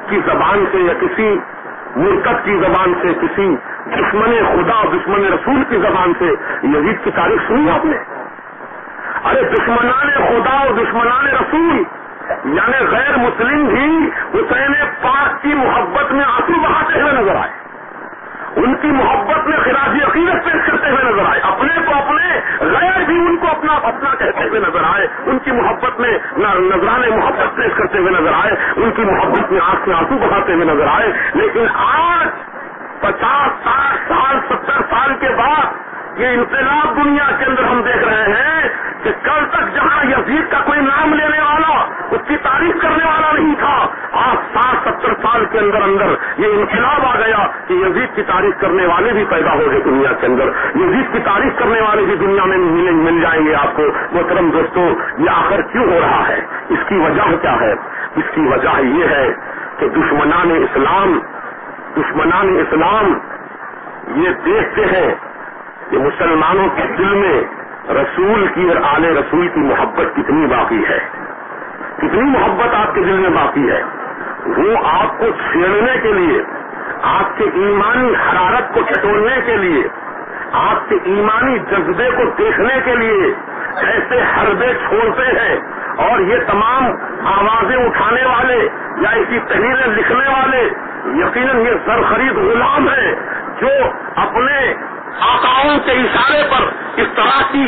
کی زبان سے یا کسی مرتد کی زبان سے, کسی دشمن خدا دشمن رسول کی زبان سے یزید کی تاریخ سنی آپ نے؟ ارے دشمنان خدا اور دشمنان رسول یعنی غیر مسلم بھی حسین پاک کی محبت میں آنسو بہاتے ہوئے نظر آئے، ان کی محبت میں خراج عقیدت پیش کرتے ہوئے نظر آئے، اپنے کو اپنے غیر بھی ان کو اپنا اپنا کہتے ہوئے نظر آئے، ان کی محبت میں نذران محبت پیش کرتے ہوئے نظر آئے، ان کی محبت میں آنکھ سے آنسو بہاتے ہوئے نظر آئے۔ لیکن آج 50 60 سال 70 سال کے بعد یہ انقلاب دنیا کے اندر ہم دیکھ رہے ہیں کہ کل تک جہاں یزید کا کوئی نام لینے والا، اس کی تعریف کرنے والا نہیں تھا، آج 60 70 سال کے اندر اندر یہ انقلاب آ گیا کہ یزید کی تعریف کرنے والے بھی پیدا ہو گئے دنیا کے اندر، یزید کی تعریف کرنے والے بھی دنیا میں مل جائیں گے آپ کو۔ محترم دوستو، یہ آخر کیوں ہو رہا ہے؟ اس کی وجہ کیا ہے؟ اس کی وجہ یہ ہے کہ دشمنان اسلام یہ دیکھتے ہیں کہ مسلمانوں کے دل میں رسول کی اور آل رسول کی محبت کتنی باقی ہے، کتنی محبت آپ کے دل میں باقی ہے۔ وہ آپ کو چھیڑنے کے لیے، آپ کے ایمانی حرارت کو ٹٹولنے کے لیے، آپ کے ایمانی جذبے کو دیکھنے کے لیے ایسے حربے چھوڑتے ہیں، اور یہ تمام آوازیں اٹھانے والے یا اسی تحریریں لکھنے والے یقیناً یہ زرخرید غلام ہیں جو اپنے آقاؤں کے اشارے پر اس طرح کی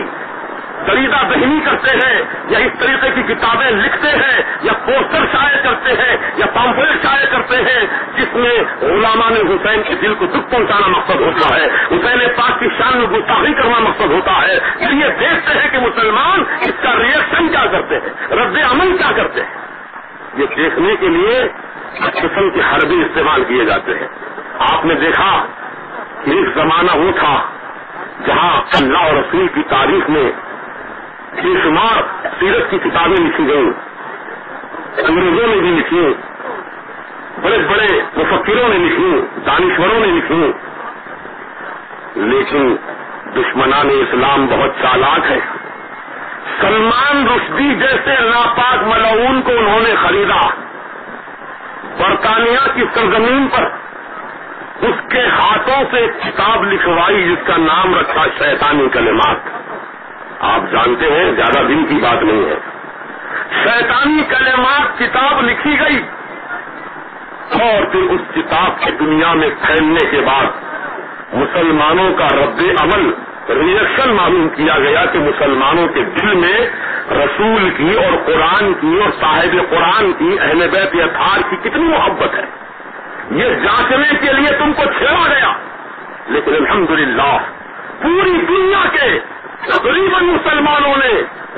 دریدہ ذہنی کرتے ہیں یا اس طریقے کی کتابیں لکھتے ہیں یا پوسٹر شائع کرتے ہیں یا پامفلیٹ شائع کرتے ہیں جس میں غلامان حسین کے دل کو دکھ پہنچانا مقصد ہوتا ہے، حسین پاک کی شان میں گستاخی کرنا مقصد ہوتا ہے۔ پھر یہ دیکھتے ہیں کہ مسلمان اس کا ریئیکشن کیا کرتے ہیں، رد عمل کیا کرتے ہیں، یہ دیکھنے کے لیے قسم کے حربے استعمال کیے جاتے ہیں۔ آپ نے دیکھا کہ ایک زمانہ وہ تھا جہاں اللہ اور رسول کی تاریخ میں بے شمار سیرت کی کتابیں لکھی گئیں، انگریزوں نے بھی لکھی، بڑے بڑے مفکروں نے لکھی، دانشوروں نے لکھی، لیکن دشمنان اسلام بہت چالاک ہے۔ سلمان رشدی جیسے ناپاک ملعون کو انہوں نے خریدا، برطانیہ کی سرزمین پر اس کے ہاتھوں سے کتاب لکھوائی جس کا نام رکھا شیطانی کلمات۔ آپ جانتے ہیں زیادہ دن کی بات نہیں ہے، شیطانی کلمات کتاب لکھی گئی، اور پھر اس کتاب کے دنیا میں پھیلنے کے بعد مسلمانوں کا رد عمل ریئیکشن معلوم کیا گیا کہ مسلمانوں کے دل میں رسول کی اور قرآن کی اور صاحب قرآن کی اہل بیت اطہار کی کتنی محبت ہے۔ یہ جانچنے کے لیے تم کو چھیڑا گیا، لیکن الحمدللہ پوری دنیا کے تقریباً مسلمانوں نے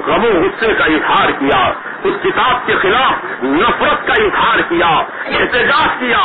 غم و غصے کا اظہار کیا، اس کتاب کے خلاف نفرت کا اظہار کیا، احتجاج کیا،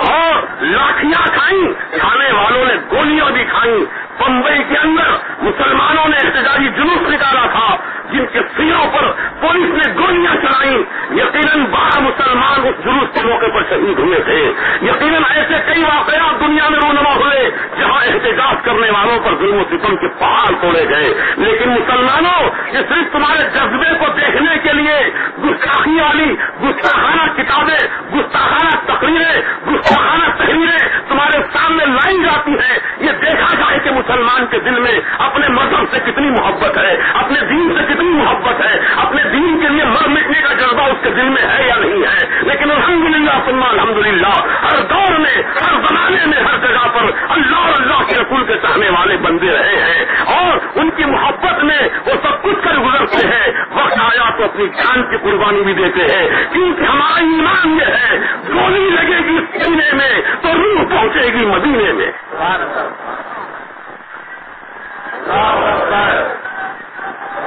اور لاٹھیاں کھائیں، کھانے والوں نے گولیاں بھی کھائیں۔ بمبئی کے اندر مسلمانوں نے احتجاجی جلوس نکالا تھا جن کے سینوں پر پولیس نے گولیاں چلائیں، یقیناً 12 مسلمان اس جلوس کے موقع پر شہید ہوئے تھے۔ یقیناً ایسے کئی واقعات دنیا میں رونما ہوئے جہاں احتجاج کرنے والوں پر ظلم و ستم کے پہاڑ توڑے گئے، لیکن مسلمانوں یہ صرف تمہارے جذبے کو دیکھنے کے لیے گستاخی والی گستاخانہ کتابیں، گستاخانہ تقریریں، گستاخانہ تحریریں تمہارے سامنے لائی جاتی ہیں۔ یہ دیکھا جائے کہ مسلمان کے دل میں اپنے مذہب سے کتنی محبت ہے، اپنے دین سے کتنی محبت ہے، اپنے دین کے لیے مر مٹنے کا جذبہ اس کے دل میں ہے یا نہیں ہے۔ لیکن الحمدللہ ثم الحمدللہ ہر دور میں، ہر زمانے میں، ہر جگہ پر اللہ اور اللہ کے رسول کے چاہنے والے بندے رہے ہیں، اور ان کی محبت میں وہ سب کچھ کر گزرتے ہیں۔ وقت آیا تو اپنی جان کی قربانی بھی دیتے ہیں، کیونکہ ہمارا ایمان یہ ہے گولی لگے گی سینے میں تو روح پہنچے گی مدینے میں۔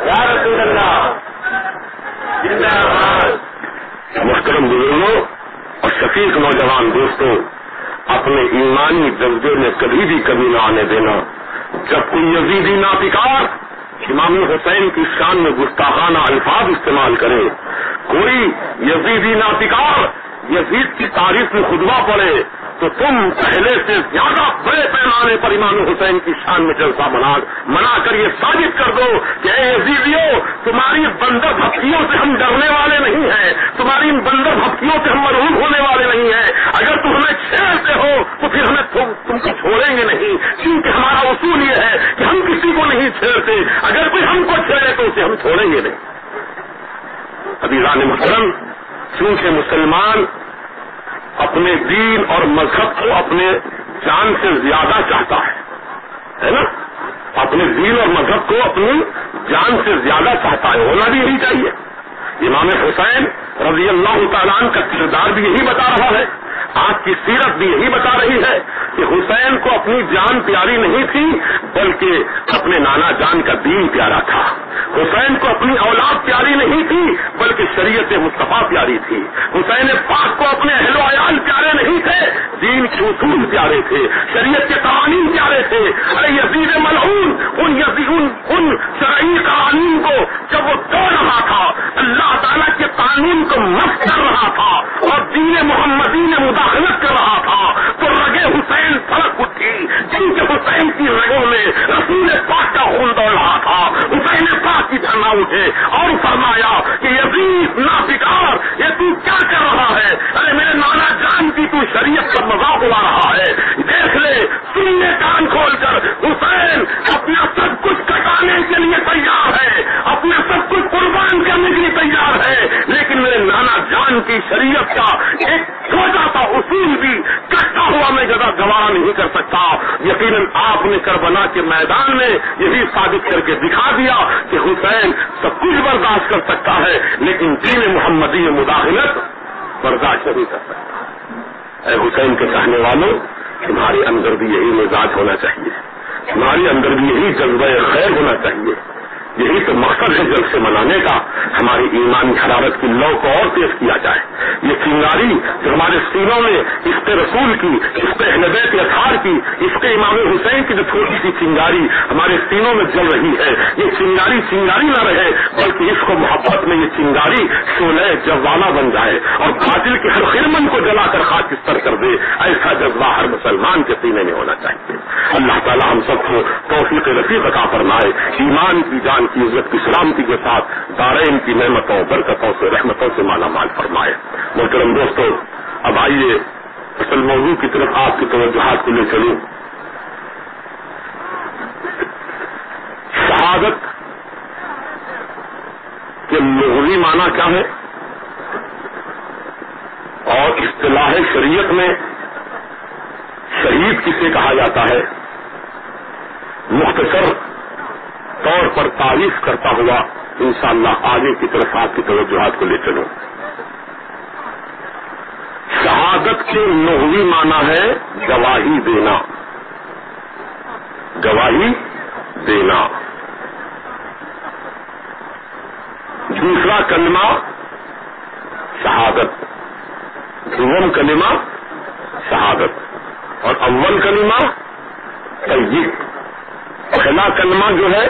یا رسول اللہ محترم بزرگوں اور شفیق نوجوان دوستوں، اپنے ایمانی جذبے میں کبھی بھی کمی نہ آنے دینا۔ جب کوئی یزیدی ناپکار امام حسین کی شان میں گستاخانہ الفاظ استعمال کرے، کوئی یزیدی ناپکار یزید کی تاریخ میں خطبہ پڑے، تو تم پہلے سے زیادہ بڑے پیمانے پر امام حسین کی شان میں جلسہ منا کر یہ ثابت کر دو کہ اے یزیدیوں، تمہاری بندر بھکتیوں سے ہم ڈرنے والے نہیں ہیں، تمہاری بندر بھکتیوں سے ہم مرعوب ہونے والے نہیں ہیں۔ اگر تم ہمیں چھیڑتے ہو تو پھر ہمیں تم کو چھوڑیں گے نہیں، چھوڑیں گے نہیں. عزیزان محترم، چونکہ مسلمان اپنے دین اور مذہب کو اپنے جان سے زیادہ چاہتا ہے نا، اپنے دین اور مذہب کو اپنی جان سے زیادہ چاہتا ہے، ہونا بھی یہی چاہیے. امام حسین رضی اللہ تعالیٰ عنہ کا کردار بھی یہی بتا رہا ہے، آپ کی سیرت بھی یہی بتا رہی ہے کہ حسین کو اپنی جان پیاری نہیں تھی بلکہ اپنے نانا جان کا دین پیارا تھا. حسین کو اپنی اولاد پیاری نہیں تھی بلکہ شریعت مصطفیٰ پیاری تھی. حسین پاک کو اپنے اہل و عیال پیارے نہیں تھے، دین کے اصول پیارے تھے، شریعت کے قوانین پیارے تھے. ارے یزید ملعون ان شرعی قوانین کو جب وہ توڑ رہا تھا، اللہ تعالیٰ کے قانون کو مست کر رہا تھا اور دین محمدی میں مداخلت کر رہا تھا، تو رگے حسین پھڑک اٹھی، جن کے حسین کی رگوں میں رسول پاک کا خون دوڑ رہا تھا. حسین پاک کی دھرنا اٹھے اور فرمایا کہ یزید نافکار، یہ تو کیا کر رہا ہے؟ ارے میرے نانا جان کی تو شریعت کا مذاق اڑا رہا ہے. دیکھ لے، سن لے کان کھول کر، حسین اپنا سب کچھ کٹانے کے لیے تیار ہے، اپنا سب کچھ قربان کرنے کے لیے تیار ہے، لیکن میرے نانا جان کی شریعت کا ایک چھوٹا سا اصول بھی کٹا ہوا میں گوارا نہیں کر سکتا. یقیناً آپ نے کربلا کے میدان میں یہی ثابت کر کے دکھا دیا کہ حسین سب کچھ برداشت کر سکتا ہے لیکن دین محمدی میں مداخلت برداشت نہیں کر سکتا. اے حسین کے چاہنے والوں، تمہارے اندر بھی یہی مزاج ہونا چاہیے، تمہارے اندر بھی یہی جذبہ خیر ہونا چاہیے. یہی تو مقصد ہے جلد سے منانے کا، ہماری ایمانی حرارت کی لو کو اور تیز کیا جائے. یہ چنگاری جو ہمارے سینوں میں عشق رسول کی، عشق اہل بیت اطہار کی، عشق امام حسین کی جو چھوٹی سی چنگاری ہمارے سینوں میں جل رہی ہے، یہ چنگاری نہ رہے بلکہ عشق و محبت میں یہ چنگاری شعلہ جوالا بن جائے اور باطل کے ہر خرمن کو جلا کر خاکستر کر دے. ایسا جذبہ ہر مسلمان کے سینے میں ہونا چاہیے. اللہ تعالی ہم سب کو توفیق رفیق عطا فرمائے، ایمان کی جان کی عزت کی سلامتی کے ساتھ دارین کی نعمتوں برکتوں سے رحمتوں سے مالا مال فرمائے. محترم دوستو، اب آئیے اصل موضوع کی طرف آپ کی توجہات کو لے چلوں. شہادت کے لغوی معنی کیا ہے اور اصطلاح شریعت میں شہید کسے کہا جاتا ہے، مختصر طور پر تعریف کرتا ہوا انشاءاللہ آگے کی طرف آپ کی توجہات کو لے چلوں. شہادت کے لغوی معنی ہے گواہی دینا، گواہی دینا. دوسرا کلمہ شہادت، دوم کلمہ شہادت اور اول کلمہ طیب. پہلا کلمہ جو ہے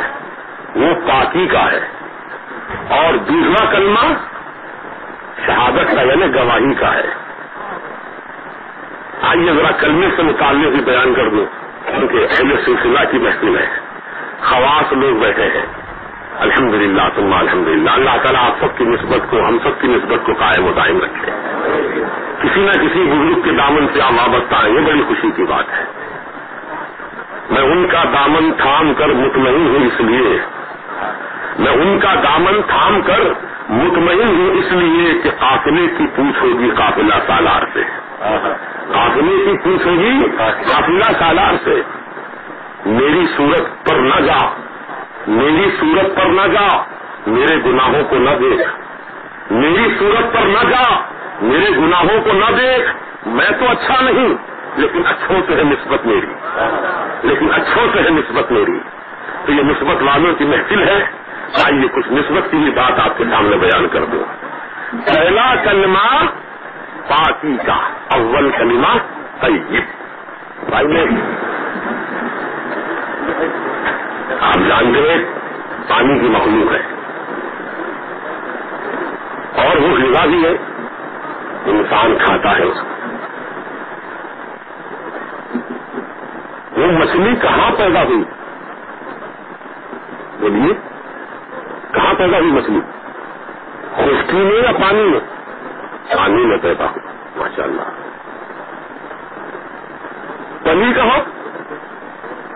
وہ پاکی کا ہے اور دوسرا کلمہ شہادت کا یعنی گواہی کا ہے. آئیے ذرا کلمے سے متعلق بھی بیان کر دوں کیونکہ اہل سلسلہ کی محفل ہے، خواص لوگ بیٹھے ہیں. الحمدللہ ثم الحمدللہ. اللہ تعالیٰ آپ سب کی نسبت کو، ہم سب کی نسبت کو قائم و دائم رکھے. کسی نہ کسی بزرگ کے دامن سے آپ وابستہ ہیں، یہ بڑی خوشی کی بات ہے. میں ان کا دامن تھام کر مطمئن ہوں، اس لیے میں ان کا دامن تھام کر مطمئن ہوں اس لیے کہ قافلے کی پوچھ ہوگی قافلہ سالار سے، قافلے کی پوچھ ہوگی قافلہ سالار سے. میری صورت پر نہ جا، میری صورت پر نہ جا، میرے گناہوں کو نہ دیکھ، میری صورت پر نہ جا، میرے گناہوں کو نہ دیکھ. میں تو اچھا نہیں لیکن اچھوں سے ہے نسبت میری، لیکن اچھوں سے ہے نسبت میری. تو یہ نسبت والوں کی محفل ہے. آئیے کچھ نسبت کی بھی بات آپ کے سامنے بیان کر دوں. پہلا کلمہ پاکی کا، اول کلمہ طیب. بھائی میں آپ جانتے ہیں پانی کی مخلوق ہے اور وہ غذا بھی ہے، انسان کھاتا ہے اس کو. وہ مچھلی کہاں پیدا ہوئی؟ بولیے کہاں پیدا ہوئی مچھلی؟ خشکی میں یا پانی میں؟ پانی میں پیدا ہوئی. ماشاء اللہ. پنی کہاں؟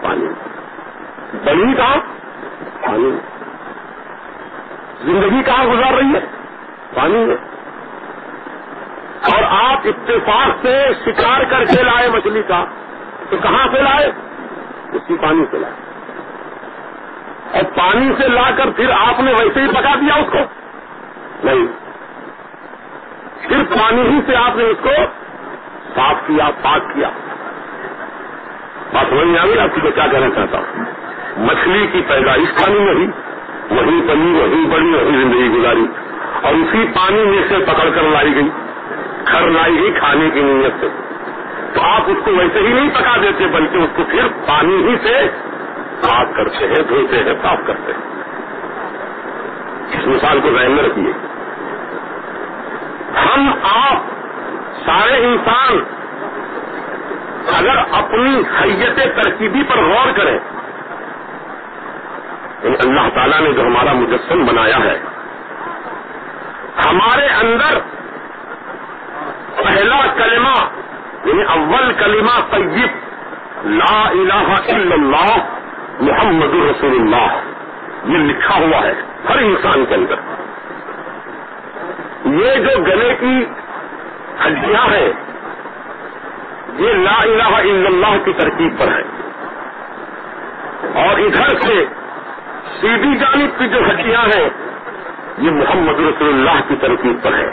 پانی میں. بنی کہاں؟ پانی میں. کہاں گزار رہی ہے؟ پانی میں. اور آپ اتفاق سے شکار کر کے لائے مچھلی کا، تو کہاں سے لائے؟ اسی پانی سے لائے. اور پانی سے لا کر پھر آپ نے ویسے ہی پکا دیا اس کو؟ نہیں، صرف پانی ہی سے آپ نے اس کو صاف کیا، پاک کیا. بات سمجھ میں آ گئی آپ کو کیا کہنا چاہتا ہوں؟ مچھلی کی پیدائش پانی میں ہوئی، وہی پلی، وہی بڑی، وہی زندگی گزاری، اور اسی پانی میں سے پکڑ کر لائی گئی، کھر لائی گئی کھانے کی نیت سے. تو آپ اس کو ویسے ہی نہیں پکا دیتے، بلکہ اس کو پھر پانی ہی سے صاف کرتے ہیں، دھوتے ہیں، صاف کرتے ہیں. اس مثال کو ذہن میں رکھیے. ہم آپ سارے انسان اگر اپنی حیت ترکیبی پر غور کریں، یعنی اللہ تعالیٰ نے جو ہمارا مجسم بنایا ہے، ہمارے اندر پہلا کلمہ یعنی اول کلمہ طیب لا الہ الا اللہ محمد رسول اللہ، یہ لکھا ہوا ہے ہر انسان کے اندر. یہ جو گلے کی ہڈیاں ہیں، یہ لا الہ الا اللہ کی ترکیب پر ہے. اور ادھر سے سیدھی جانب کی جو ہڈیاں ہیں، یہ محمد رسول اللہ کی ترکیب پر ہے.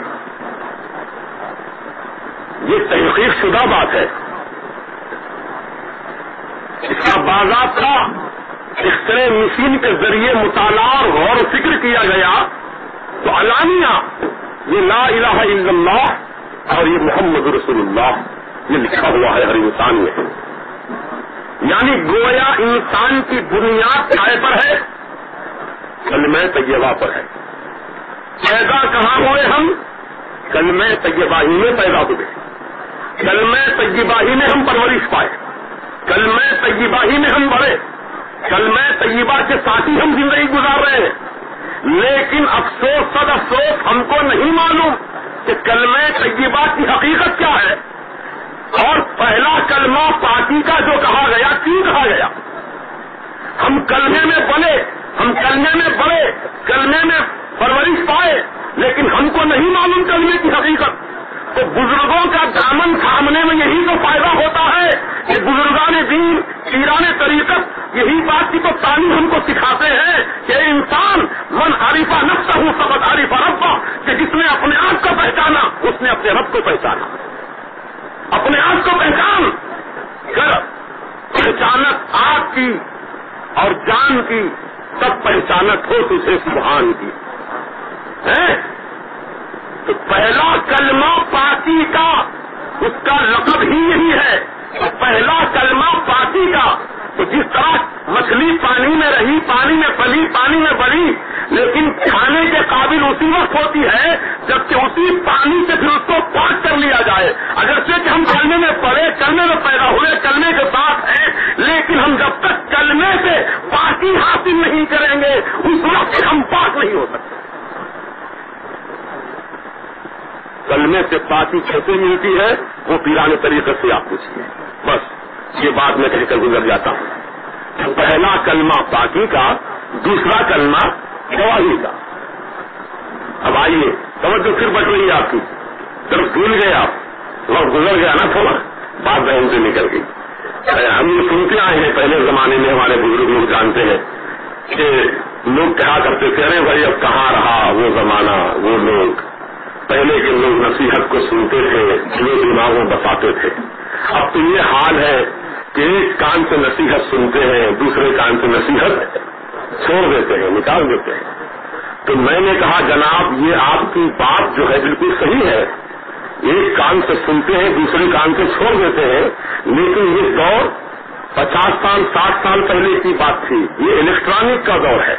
یہ تحقیق شدہ بات ہے. اس کا باضابطہ ایکسرے مشین کے ذریعے مطالعہ اور غور و فکر کیا گیا تو علانیہ یہ لا الہ الا اللہ اور یہ محمد رسول اللہ یہ لکھا ہوا ہے ہر انسان میں. یعنی گویا انسان کی بنیاد کائے پر ہے؟ کلمہ طیبہ پر ہے. پیدا کہاں ہوئے ہم؟ کلمہ طیبہ ہی میں پیدا ہوئے، کلمہ طیبہ ہی میں ہم پرورش پائے، کلمہ طیبہ ہی میں ہم بڑھے، کلمہ طیبہ کے ساتھ ہی ہم زندگی گزار رہے ہیں. لیکن افسوس صد افسوس ہم کو نہیں معلوم کہ کلمہ طیبہ کی حقیقت کیا ہے. اور پہلا کلمہ پاکی کا جو کہا گیا، کیوں کہا گیا؟ ہم کلمے میں بنے، ہم کلمے میں بڑے، کلمے میں پرورش پائے، لیکن ہم کو نہیں معلوم کلمے کی حقیقت. تو بزرگوں کا دامن تھامنے میں یہی تو فائدہ ہوتا ہے کہ بزرگان دین، پیران طریقت یہی بات کی تو تعلیم ہم کو سکھاتے ہیں کہ انسان من عرفہ نفسہ فقد عرفہ ربہ، کہ جس نے اپنے آپ کو پہچانا اس نے اپنے رب کو پہچانا. اپنے آپ کو پہچان کر پہچانت آپ کی اور جان کی، سب پہچانت ہو تجھے سبحان کی. تو پہلا کلمہ پاکی کا، اس کا لقب ہی یہی ہے، پہلا کلمہ پاکی کا. تو جس طرح مچھلی پانی میں رہی، پانی میں پلی، پانی میں بڑھی، لیکن کھانے کے قابل اسی وقت ہوتی ہے جبکہ اسی پانی سے پھر اس کو پاک کر لیا جائے. اگرچہ کہ ہم کلمے میں پڑے، کلمے میں پیدا ہوئے، کلمے کے ساتھ ہیں، لیکن ہم جب تک کلمے سے پاکی حاصل نہیں کریں گے اس وقت ہم پاک نہیں ہو سکتے. کلمے سے پاکی کیسے ملتی ہے وہ پیرانے طریقے سے آپ پوچھیے. بس یہ بات میں کہہ کر گزر جاتا ہوں. پہلا کلمہ پاکی کا، دوسرا کلمہ گواہی کا. اب آئیے توجہ پھر بٹ رہی ہے آپ کی طرف، بھول گئے آپ، وقت گزر گیا نا تھوڑا، بات ذہن سے نکل گئی. ہم یہ سنتے آئے ہیں، پہلے زمانے میں ہمارے بزرگ لوگ جانتے ہیں کہ لوگ کہا کرتے تھے ارے بھائی اب کہاں رہا وہ زمانہ، وہ لوگ. پہلے کے لوگ نصیحت کو سنتے تھے، دلوں دماغوں بتاتے تھے. اب تو یہ حال ہے کہ ایک کان سے نصیحت سنتے ہیں، دوسرے کان سے نصیحت چھوڑ دیتے ہیں، نکال دیتے ہیں. تو میں نے کہا جناب یہ آپ کی بات جو ہے بالکل صحیح ہے، ایک کان سے سنتے ہیں دوسرے کان سے چھوڑ دیتے ہیں، لیکن یہ دور 50 سال 60 سال پہلے کی بات تھی. یہ الیکٹرانک کا دور ہے،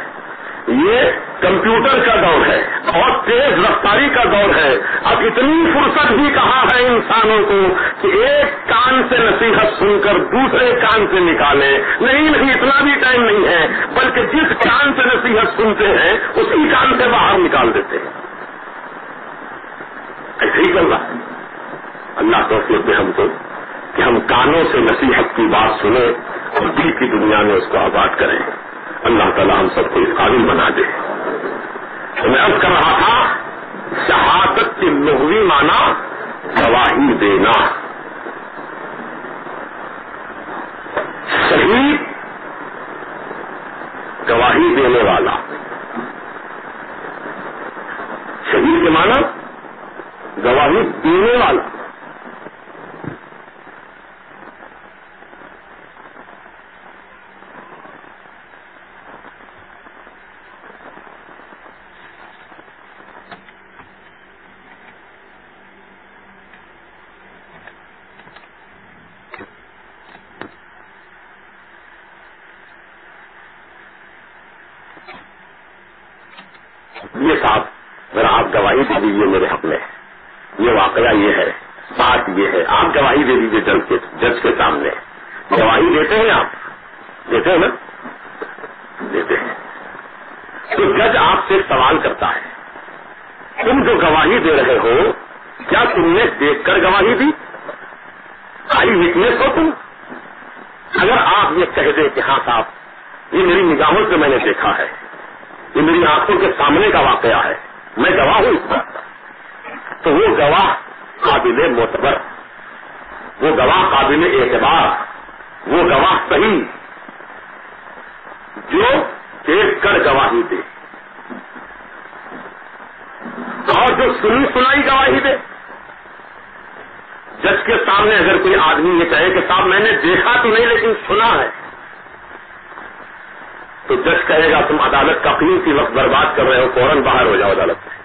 یہ کمپیوٹر کا دور ہے اور تیز رفتاری کا دور ہے. اب اتنی فرصت بھی کہاں ہے انسانوں کو کہ ایک کان سے نصیحت سن کر دوسرے کان سے نکالیں. نہیں اتنا بھی ٹائم نہیں ہے، بلکہ جس کان سے نصیحت سنتے ہیں اسی کان سے باہر نکال دیتے ہیں. ایسے ہی کر رہا ہے. اللہ توفیق دے ہم کو کہ ہم کانوں سے نصیحت کی بات سنیں اور دل کی دنیا میں اس کو آباد کریں. اللہ تعالی ہم سب کو اس قابل بنا دے میں عرض کر رہا تھا شہادت کی لغوی معنی گواہی دینا. شہید گواہی دینے والا. شہید کے معنی گواہی دینے والا. یہ صاحب ذرا آپ گواہی دے دیجیے میرے حق میں. یہ واقعہ یہ ہے، بات یہ ہے. آپ گواہی دے دیجیے جج کے سامنے. گواہی دیتے ہیں آپ؟ دیتے ہیں نا؟ دیتے ہیں. تو جج آپ سے سوال کرتا ہے تم جو گواہی دے رہے ہو کیا تم نے دیکھ کر گواہی دی؟ آئی وٹنس ہو تم؟ اگر آپ یہ کہہ دیں کہ ہاں صاحب یہ میری نگاہوں سے میں نے دیکھا ہے، یہ میری آنکھوں کے سامنے کا واقعہ ہے، میں گواہ ہوں اس بات کا، تو وہ گواہ قابل معتبر، وہ گواہ قابل اعتبار، وہ گواہ صحیح جو دیکھ کر گواہی دے اور جو سنی سنائی گواہی دے. جج کے سامنے اگر کوئی آدمی یہ کہے کہ صاحب میں نے دیکھا تو نہیں لیکن سنا ہے، تو جج کہے گا تم عدالت کا قیمتی وقت برباد کر رہے ہو، فوراً باہر ہو جاؤ عدالت سے.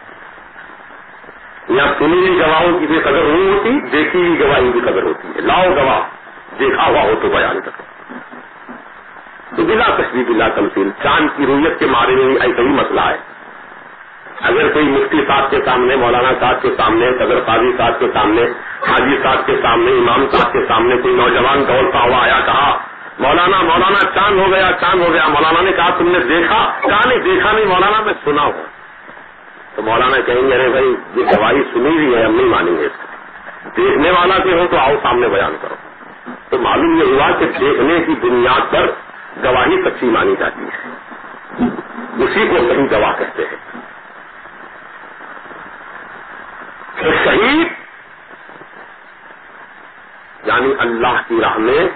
یہاں سنی ہوئی گواہوں کی بھی قدر نہیں ہوتی، دیکھی ہوئی گواہی کی قدر ہوتی ہے. لاؤ گواہ، دیکھا ہوا ہو تو بیان کرو. تو بلا تشبیہ بلا تمثیل چاند کی رویت کے بارے میں بھی ایسا ہی مسئلہ ہے. اگر کوئی مفتی صاحب کے سامنے، مولانا صاحب کے سامنے، صدر قاضی صاحب کے سامنے، حاجی صاحب کے سامنے، امام صاحب کے سامنے کوئی نوجوان دوڑتا ہوا آیا، کہا مولانا چاند ہو گیا، چاند ہو گیا. مولانا نے کہا تم نے دیکھا؟ کہا نہیں دیکھا نہیں مولانا، میں سنا ہوں. تو مولانا کہیں گے ارے بھائی یہ گواہی سنی ہوئی ہے، ہم نہیں مانیں گے اس کو. دیکھنے والا کہ ہو تو آؤ سامنے بیان کرو. تو معلوم یہ ہوا کہ دیکھنے کی بنیاد پر گواہی سچی مانی جاتی ہے، اسی کو صحیح گواہ کہتے ہیں. تو شہید یعنی اللہ کی راہ میں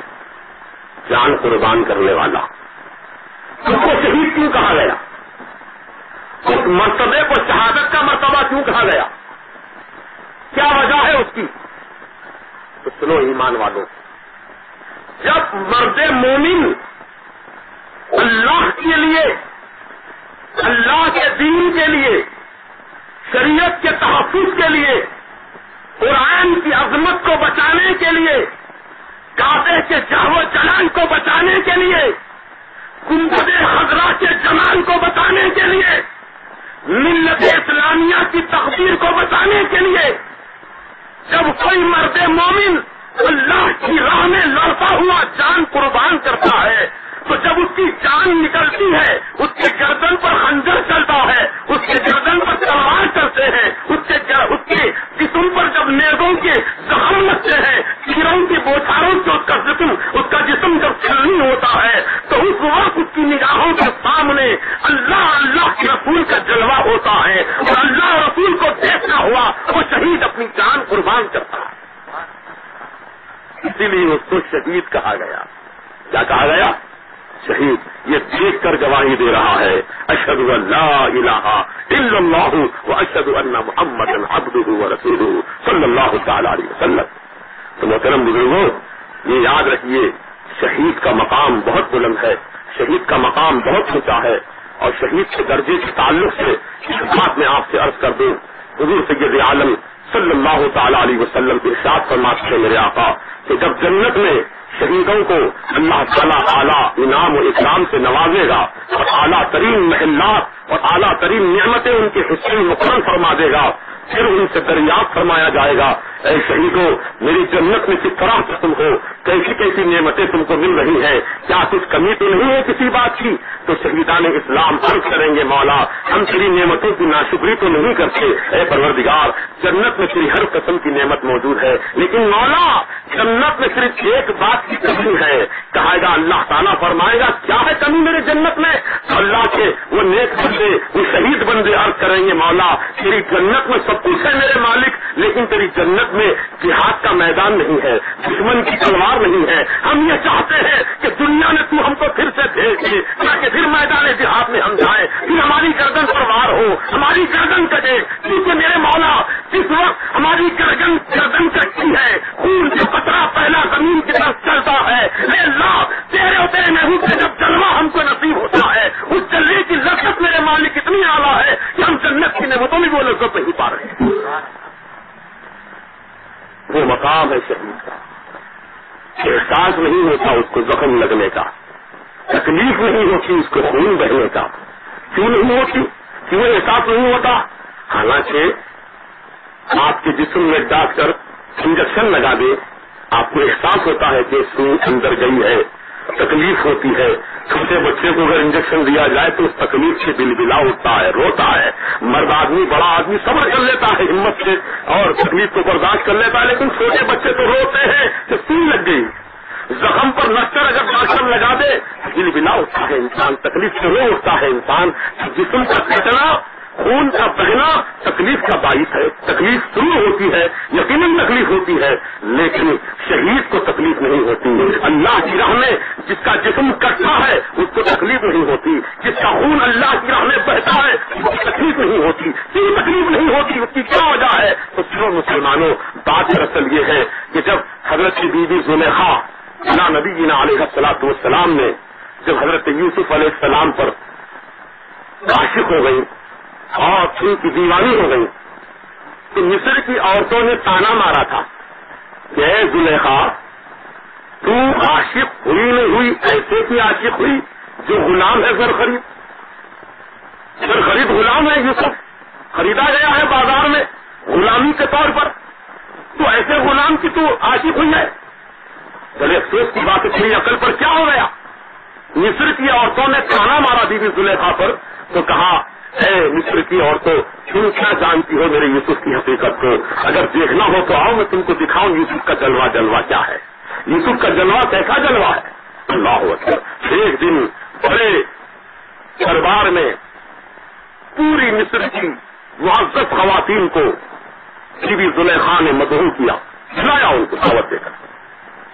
جان قربان کرنے والا. اس کو شہید کیوں کہا گیا؟ اس مرتبے کو شہادت کا مرتبہ کیوں کہا گیا؟ کیا وجہ ہے اس کی؟ تو سنو ایمان والوں، جب مرد مومن اللہ کے لیے، اللہ کے دین کے لیے، شریعت کے تحفظ کے لیے، قرآن کی عظمت کو بچانے کے لیے، کعبے کے جاہ و جلال کو بچانے کے لیے، گنبد خضرا کے جمال کو بچانے کے لیے، ملت اسلامیہ کی تقدیر کو بچانے کے لیے، جب کوئی مرد مومن اللہ کی راہ میں لڑتا ہوا جان قربان کرتا ہے، تو جب اس کی جان نکلتی ہے، اس کے گردن پر خنجر چلتا ہے، اس کے گردن پر تلوار چلتے ہیں، اس کے جسم پر جب نیزوں کے زخم لگتے ہیں، تیروں کی بوچھاروں سے اس کا جسم جب چھلنی ہوتا ہے، تو اس وقت اس کی نگاہوں کے سامنے اللہ کے رسول کا جلوہ ہوتا ہے، اور اللہ رسول کو دیکھنا ہوا وہ شہید اپنی جان قربان کرتا ہے. اسی لیے اس کو شہید کہا گیا. کیا کہا گیا؟ شہید. یہ دیکھ کر گواہی دے رہا ہے اشہد ان لا الہ الا اللہ واشہد ان محمدا عبدہ ورسولہ صلی اللہ تعالی علیہ وسلم. تو محترم بزرگوں، یہ یاد رکھیے شہید کا مقام بہت بلند ہے، شہید کا مقام بہت اونچا ہے. اور شہید کے درجے کے تعلق سے اس بات میں آپ سے عرض کر دوں، حضور سید عالم صلی اللہ تعالی علیہ وسلم ارشاد فرماتے ہیں میرے آقا کہ جب جنت میں شہیدوں کو اللہ تعالیٰ اعلیٰ انعام و اکرام سے نوازے گا اور اعلیٰ ترین محلات اور اعلیٰ ترین نعمتیں ان کے حصے میں مقرر فرما دے گا، پھر ان سے دریافت فرمایا جائے گا اے شہیدوں میری جنت میں کس طرح سے تم ہو، کیسی کیسی نعمتیں تم کو مل رہی ہیں، کیا کچھ کمی تو نہیں ہے کسی بات کی؟ تو شہیدان اسلام عرض کریں گے مولا ہم تیری نعمتوں کی ناشکری تو نہیں کرتے، اے پروردگار جنت میں تیری ہر قسم کی نعمت موجود ہے، لیکن مولا جنت میں صرف ایک بات کی کمی ہے. کہے گا اللہ تعالیٰ فرمائے گا کیا ہے کمی میرے جنت میں؟ اللہ کے وہ نیک بندے وہ شہید بندے عرض کریں گے مولا تیری جنت میں سب کچھ ہے میرے مالک، لیکن تیری جنت میں جہاد کا میدان نہیں ہے، دشمن کی تلوار نہیں ہے. ہم یہ چاہتے ہیں کہ دنیا میں تو ہم کو پھر سے بھیج دے تاکہ پھر میدان جہاد میں ہم جائیں، پھر ہماری گردن پر وار ہو، ہماری گردن کٹے. کیونکہ میرے مولا جس وقت ہماری گردن کٹتی ہے خون کا قطرہ پہلا زمین کی طرف چلتا ہے. اے اللہ تیرے اور تیرے محبوب کا جب جلوہ ہم کو نصیب ہوتا ہے اس جلوے کی لذت میرے مالک اتنی اعلیٰ ہے کہ ہم جنت کی نعمتوں میں وہ لذت نہیں پا رہے ہیں. وہ مقام ہے شہید کا، احساس نہیں ہوتا اس کو زخم لگنے کا، تکلیف نہیں ہوتی اس کو خون بہنے کا. کیوں نہیں ہوتی؟ کیوں احساس نہیں ہوتا؟ حالانکہ آپ کے جسم میں ڈاکٹر انجیکشن لگا دے آپ کو احساس ہوتا ہے کہ سوئی اندر گئی ہے، تکلیف ہوتی ہے. چھوٹے بچے کو اگر انجیکشن دیا جائے تو اس تکلیف سے بلبلا اٹھتا ہے، روتا ہے. مرد آدمی بڑا آدمی صبر کر لیتا ہے ہمت سے اور تکلیف کو برداشت کر لیتا ہے، لیکن چھوٹے بچے تو روتے ہیں کہ سوئی لگ گئی. زخم پر نشتر اگر ڈاکٹر لگا دے بلبلا اٹھتا ہے انسان، تکلیف سے رو اٹھتا ہے انسان. جسم کا کٹنا خون کا بہنا تکلیف کا باعث ہے، تکلیف شروع ہوتی ہے، یقیناً تکلیف ہوتی ہے، لیکن شہید کو تکلیف نہیں ہوتی. اللہ کی راہ میں جس کا جسم کٹتا ہے اس کو تکلیف نہیں ہوتی، جس کا خون اللہ کی راہ میں بہتا ہے اس کو تکلیف نہیں ہوتی. کیوں تکلیف نہیں ہوتی؟ اس کی کیا وجہ ہے؟ تو کیوں مسلمانوں بات دراصل یہ ہے کہ جب حضرت بی بی زلیخا نبی جینا علیہ الصلوۃ والسلام نے جب حضرت یوسف علیہ السلام پر عاشق ہو گئی اور ان کی دیوانی ہو گئی تو مصر کی عورتوں نے تانا مارا تھا کہ اے زلیخا تو عاشق ہوئی نہیں ہوئی، ایسے کی عاشق ہوئی جو غلام ہے زرخرید غلام ہے. یوسف خریدا گیا ہے بازار میں غلامی کے طور پر، تو ایسے غلام کی تو عاشق ہوئی ہے. بڑے افسوس کی بات اپنی عقل پر کیا ہو گیا؟ مصر کی عورتوں نے تانا مارا بی بی زلیخا پر تو کہا اے مصر کی عورتوں تم کیا جانتی ہو میرے یوسف کی حقیقت کو؟ اگر دیکھنا ہو تو آؤ میں تم کو دکھاؤں یوسف کا جلوہ کیا ہے. یوسف کا جلوہ کیسا جلوہ ہے؟ اللہ اکبر. ایک دن بڑے دربار میں پوری مصر کی معزز خواتین کو بی بی زلیخا نے مدعو کیا، کھلایا ان کو دعوت دے کر.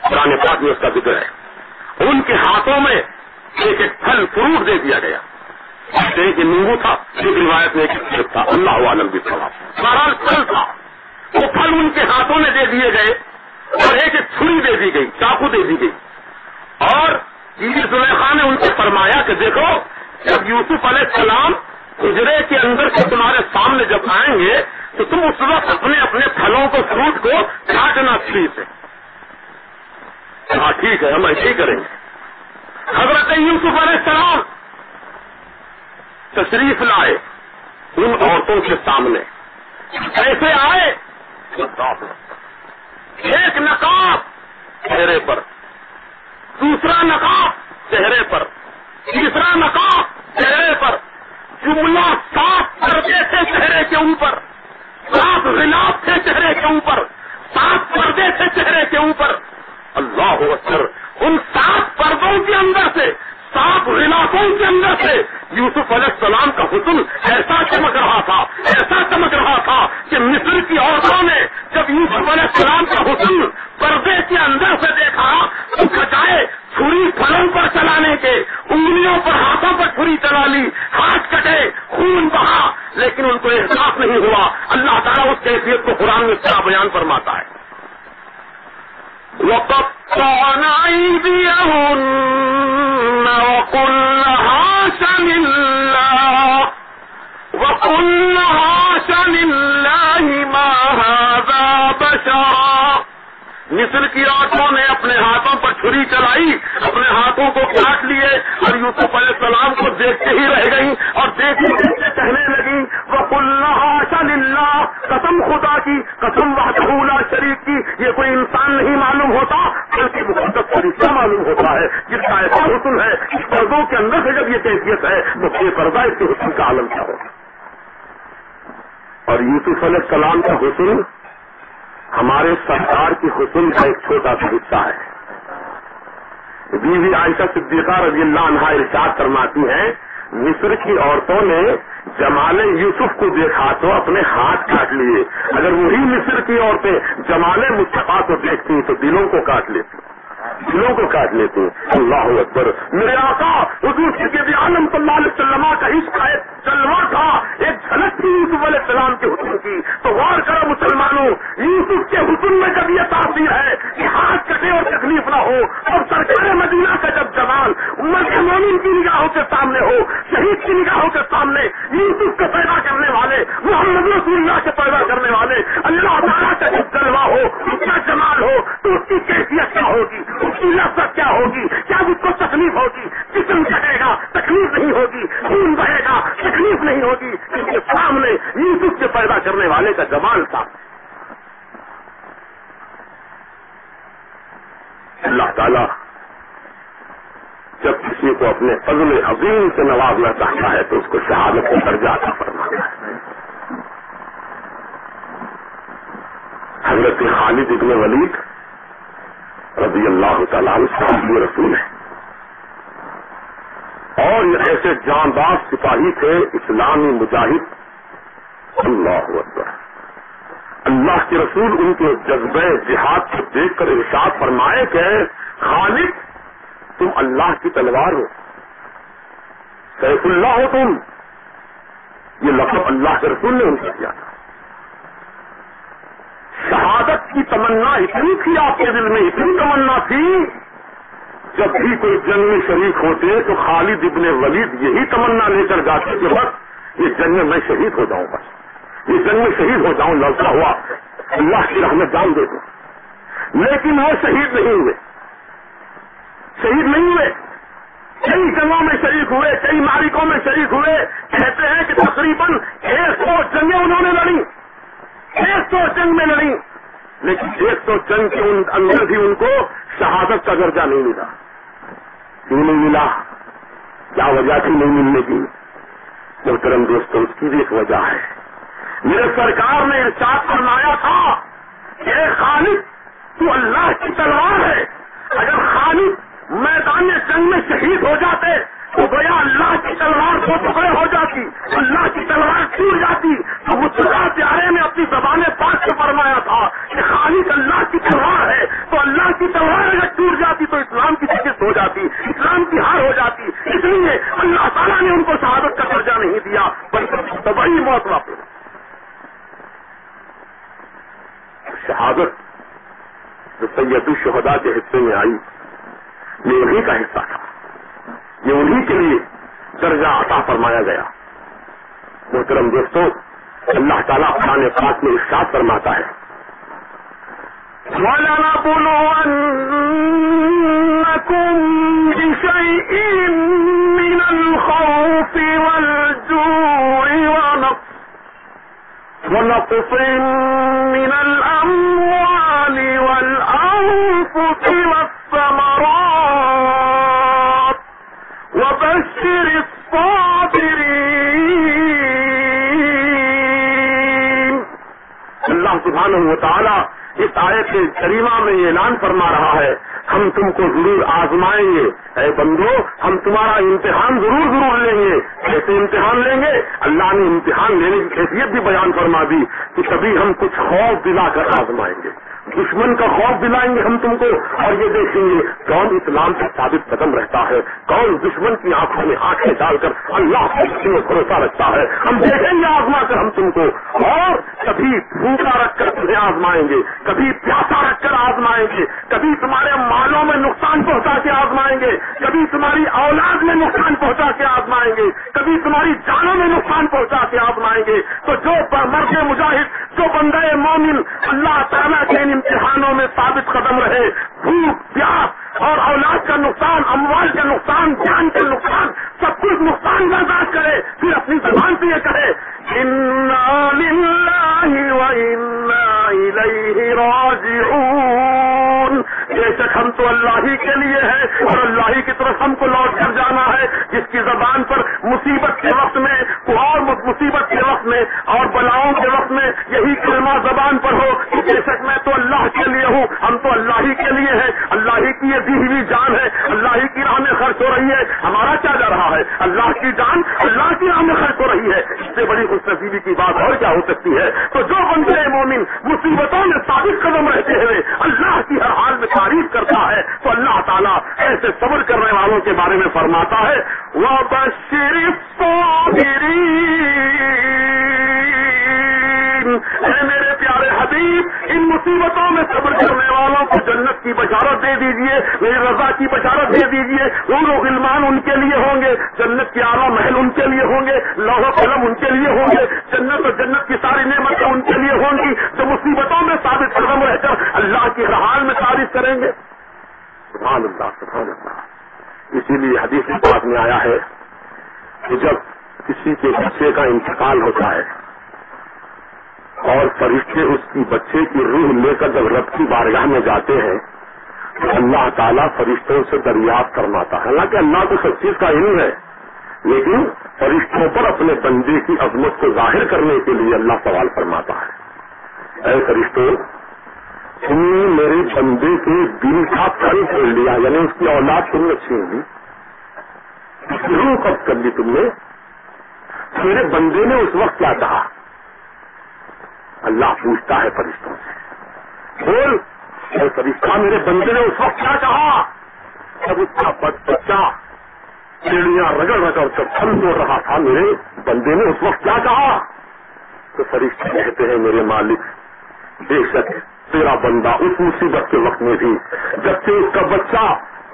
قرآن پاک میں اس کا ذکر ہے. ان کے ہاتھوں میں ایک ایک پھل فروٹ دے دیا گیا. ایک نیمبو تھا، ایک روایت میں ایک سیب تھا، اللہ عالم بھی تھا، بہرحال پھل تھا. وہ پھل ان کے ہاتھوں میں دے دیے گئے اور ایک ایک چھری دے دی گئی، چاقو دے دی گئی. اور بی بی زلیخا نے ان سے فرمایا کہ دیکھو جب یوسف علیہ السلام حجرے کے اندر سے تمہارے سامنے جب آئیں گے تو تم اس وقت اپنے اپنے پھلوں کو فروٹ کو کاٹنا چھری سے. ہاں ٹھیک ہے ہم ایسے ہی کریں گے. حضرت یوسف علیہ السلام تشریف لائے ان عورتوں کے سامنے. ایسے آئے ایک نقاب چہرے پر، دوسرا نقاب چہرے پر، تیسرا نقاب چہرے پر، جملہ 7 پردے تھے چہرے کے اوپر، 7 غلاف تھے چہرے کے اوپر، 7 پردے تھے چہرے کے اوپر. اللہ اکبر. ان 7 پردوں کے اندر سے 7 غلافوں کے اندر سے یوسف علیہ السلام کا حسن ایسا چمک رہا تھا، ایسا چمک رہا تھا کہ مصر کی عورتوں نے جب یوسف علیہ السلام کا حسن پردے کے اندر سے دیکھا تو بجائے چھری پھلوں پر چلانے کے انگلیوں پر ہاتھوں پر چھری چلا لی، ہاتھ کٹے، خون بہا، لیکن ان کو احساس نہیں ہوا. اللہ تعالیٰ اس کیفیت کو قرآن میں کیا بیان فرماتا ہے؟ وَقَطَّعْنَ أَيْدِيَهُنَّ وَقُلْنَ حَاشَ لِلَّهِ مَا هَذَا بَشَرًا. مصر کی عورتوں نے اپنے ہاتھوں پر چھری چلائی، اپنے ہاتھوں کو کاٹ لیے اور یوسف علیہ السلام کو دیکھتے ہی رہ گئی اور دیکھتے کہنے لگی وَقُلْنَ حَاشَ لِلَّهِ، قسم خدا کی، قسم وحدہ لا شریک کی، یہ کوئی انسان نہیں معلوم ہوتا بلکہ مقدس فرشتہ معلوم ہوتا ہے جس کا ایسا حسن ہے. اس پردوں کے اندر سے جب یہ کیفیت ہے تو بے پردہ اس کے حسن کا عالم کیا ہوگا. اور یوسف علیہ السلام کا حسن ہمارے سرکار کی حسن کا ایک چھوٹا سا حصہ ہے. بیوی عائشہ صدیقہ رضی اللہ عنہا ارشاد فرماتی ہیں مصر کی عورتوں نے جمال یوسف کو دیکھا تو اپنے ہاتھ کاٹ لیے. اگر وہی مصر کی عورتیں جمال مصطفیٰ کو دیکھتی تو دلوں کو کاٹ لیتی. اللہ اکبر. میرے آقا حضور سید عالم صلی اللہ علیہ وسلم کا عشق کا ایک جلوہ تھا, ایک جھلک تھی یوسف علیہ السلام کے حسن کی. تو غور کرو مسلمانوں, یوسف کے حسن میں جب یہ تاثیر ہے کہ ہاتھ کٹے اور تکلیف نہ ہو, اور سرکار مدینہ کا جب جمال امت کے مومن کی نگاہوں کے سامنے ہو, شہید کی نگاہوں کے سامنے, یوسف کو پیدا کرنے والے, محمد رسول اللہ کے پیدا کرنے والے اللہ تعالیٰ کا جب جلوہ ہو, اس کا جمال ہو, تو اس کی کیفیت کیا ہوگی, اس کی لذت کیا ہوگی؟ کیا اس کو تکلیف ہوگی؟ جسم کٹے گا, تکلیف نہیں ہوگی, خون بہے گا, تکلیف نہیں ہوگی. اس کے سامنے یوسف کے پیدا کرنے والے کا جمال تھا. اللہ تعالیٰ جب کسی کو اپنے فضل عظیم سے نوازنا چاہتا ہے تو اس کو شہادت کا درجہ عطا فرماتا ہے. حضرت خالد ابن ولید رضی اللہ تعالیٰ عنہ صحابی رسول ہے, اور یہ ایسے جانباز سپاہی تھے, اسلامی مجاہد. اللہ اکبر. اللہ کے رسول ان کے جذبہ جہاد کو دیکھ کر ارشاد فرمائے کہ خالد تم اللہ کی تلوار ہو, سیف اللہ ہو تم. یہ لقب اللہ کے رسول نے ان کو دیا تھا. شہادت کی تمنا اتنی تھی آپ کے دل میں, اتنی تمنا تھی, جب بھی کوئی جنگ میں شریک ہوتے تو خالد ابن ولید یہی تمنا لے کر جاتے کہ بس یہ جنگ میں میں شہید ہو جاؤں, بس یہ جنگ میں شہید ہو جاؤں, لڑتا ہوا اللہ کی راہ میں جان دے دوں. لیکن وہ شہید نہیں ہوئے. کئی جنگوں میں شریک ہوئے, کئی معرکوں میں شریک ہوئے. کہتے ہیں کہ تقریباً 100 جنگیں انہوں نے لڑی, 100 جنگ میں لڑی, لیکن 100 جنگ کے اندر بھی ان کو شہادت کا درجہ نہیں ملا. کیوں نہیں ملا؟ کیا وجہ تھی نہیں ملنے کی؟ محترم دوستوں, اس کی بھی ایک وجہ ہے. میرے سرکار نے ارشاد فرمایا تھا کہ خالد تو اللہ کی تلوار ہے. اگر خالد میدان جنگ میں شہید ہو جاتے تو گویا اللہ کی تلوار دو ٹکڑے ہو جاتی, اللہ کی تلوار ٹوٹ جاتی. تو مصطفیٰ پیارے نے اپنی زبان پاک سے فرمایا تھا کہ خالد اللہ کی تلوار ہے, تو اللہ کی تلوار اگر ٹوٹ جاتی تو اسلام کی شکست ہو جاتی, اسلام کی ہار ہو جاتی. اس لیے اللہ تعالیٰ نے ان کو شہادت کا درجہ نہیں دیا, بلکہ تباہی موت واپس. شہادت جو سید الشہداء کے حصے میں آئی, یہ انہی کا حصہ تھا, یہ انہی کے لیے درجہ عطا فرمایا گیا. محترم دوستوں, اللہ تعالیٰ قرآن پاک میں ارشاد فرماتا ہے وَلَنَبْلُوَنَّكُمْ بِشَيْءٍ مِّنَ الْخَوْفِ وَالْجُوعِ وَنَقْصٍ مِّنَ الْأَمْوَالِ وَالْأَنفُسِ وَالثَّمَرَاتِ وَبَشِّرِ الصَّابِرِينَ. اللہ سبحانہ و تعالیٰ اس آیت کریمہ میں یہ اعلان فرما رہا ہے ہم تم کو ضرور آزمائیں گے. اے بندو, ہم تمہارا امتحان ضرور لیں گے. کیسے امتحان لیں گے؟ اللہ نے امتحان لینے کی کیفیت بھی بیان فرما دی کہ کبھی ہم کچھ خوف دلا کر آزمائیں گے, دشمن کا خوف دلائیں گے ہم تم کو, اور یہ دیکھیں گے کون اسلام سے ثابت قدم رہتا ہے, کون دشمن کی آنکھوں میں آنکھیں ڈال کر اللہ پر بھروسہ رکھتا ہے. ہم دیکھیں گے آزما کر ہم تم کو, اور کبھی بھوکا رکھ کر تمہیں آزمائیں گے, کبھی پیاسا رکھ کر آزمائیں گے, کبھی تمہارے مالوں میں نقصان پہنچا کے آزمائیں گے, کبھی تمہاری اولاد میں نقصان پہنچا کے آزمائیں گے, کبھی تمہاری جانوں میں نقصان پہنچا کے آزمائیں گے. تو جو مرد مجاہد, جو بندہ مومن اللہ تعالیٰ کے امتحانوں میں ثابت قدم رہے, بھوک پیاس اور اولاد کا نقصان, اموال کا نقصان, جان کا نقصان, سب کچھ نقصان برداشت کرے, پھر اپنی زبان سے یہ کہے اِنَّا لِلَّهِ وَإِنَّا إِلَيْهِ رَاجِعُونَ. بے شک ہم تو اللہ ہی کے لیے ہے اور اللہ ہی کی طرف ہم کو لوٹ کر جانا ہے. جس کی زبان پر مصیبت کے وقت میں, اور مصیبت کے وقت میں اور بلاؤں کے وقت میں یہی کلمہ زبان پر ہو کہ بے شک میں تو اللہ کے لیے ہوں, ہم تو اللہ ہی کے لیے ہیں, اللہ ہی کی یہ دی ہوئی جان ہے, اللہ ہی کی راہ میں خرچ ہو رہی ہے, ہمارا کیا جا رہا ہے؟ اللہ کی جان اللہ کی راہ میں خرچ ہو رہی ہے. اس سے بڑی خوش نصیبی کی بات اور کیا ہو سکتی ہے؟ تو جو بندے مومن مصیبتوں میں ثابت قدم رہتے ہوئے اللہ کی ہر حال میں تعریف کرتا ہے تو اللہ تعالیٰ ایسے صبر کرنے والوں کے بارے میں فرماتا ہے وَبَشِّرِ الصَّابِرِينَ. اے میرے پیارے حبیب, ان مصیبتوں میں صبر کرنے والوں کو جنت کی بشارت دے دیجئے, میری رضا کی بشارت دے دیجئے. حور و غلمان ان کے لیے ہوں گے, جنت کے اعلیٰ محل ان کے لیے ہوں گے, لوح و قلم ان کے لیے ہوں گے, جنت اور جنت کی ساری نعمتیں ان کے لیے ہوں گی, جو مصیبتوں میں ثابت قدم رہ کر اللہ کی ہر حال میں تعریف کریں گے. سبحان اللہ سبحان اللہ. اسی لیے حدیث پاک میں آیا ہے کہ جب کسی کے بچے کا انتقال ہوتا ہے اور فرشتے اس کی بچے کی روح لے کر جب رب کی بارگاہ میں جاتے ہیں تو اللہ تعالیٰ فرشتوں سے دریافت فرماتا ہے. حالانکہ اللہ کو سب چیز کا علم ہے, لیکن فرشتوں پر اپنے بندے کی عظمت کو ظاہر کرنے کے لیے اللہ سوال فرماتا ہے, اے فرشتوں, تم نے میرے بندے کے دل کا پھل کھول لیا, یعنی اس کی اولاد تم نے چھین لی, روح قبض کر لی تم نے, میرے بندے نے اس وقت کیا کہا؟ اللہ پوچھتا ہے فرشتوں سے, بول اے فرشتہ, میرے بندے نے اس وقت کیا کہا؟ جب اس کا بچہ چیڑیاں رگڑ رگڑ کر پھل توڑ رہا تھا, میرے بندے نے اس وقت کیا کہا؟ تو فرشتے کہتے ہیں میرے مالک, بے شک تیرا بندہ اس مصیبت کے وقت میں بھی جبکہ اس کا بچہ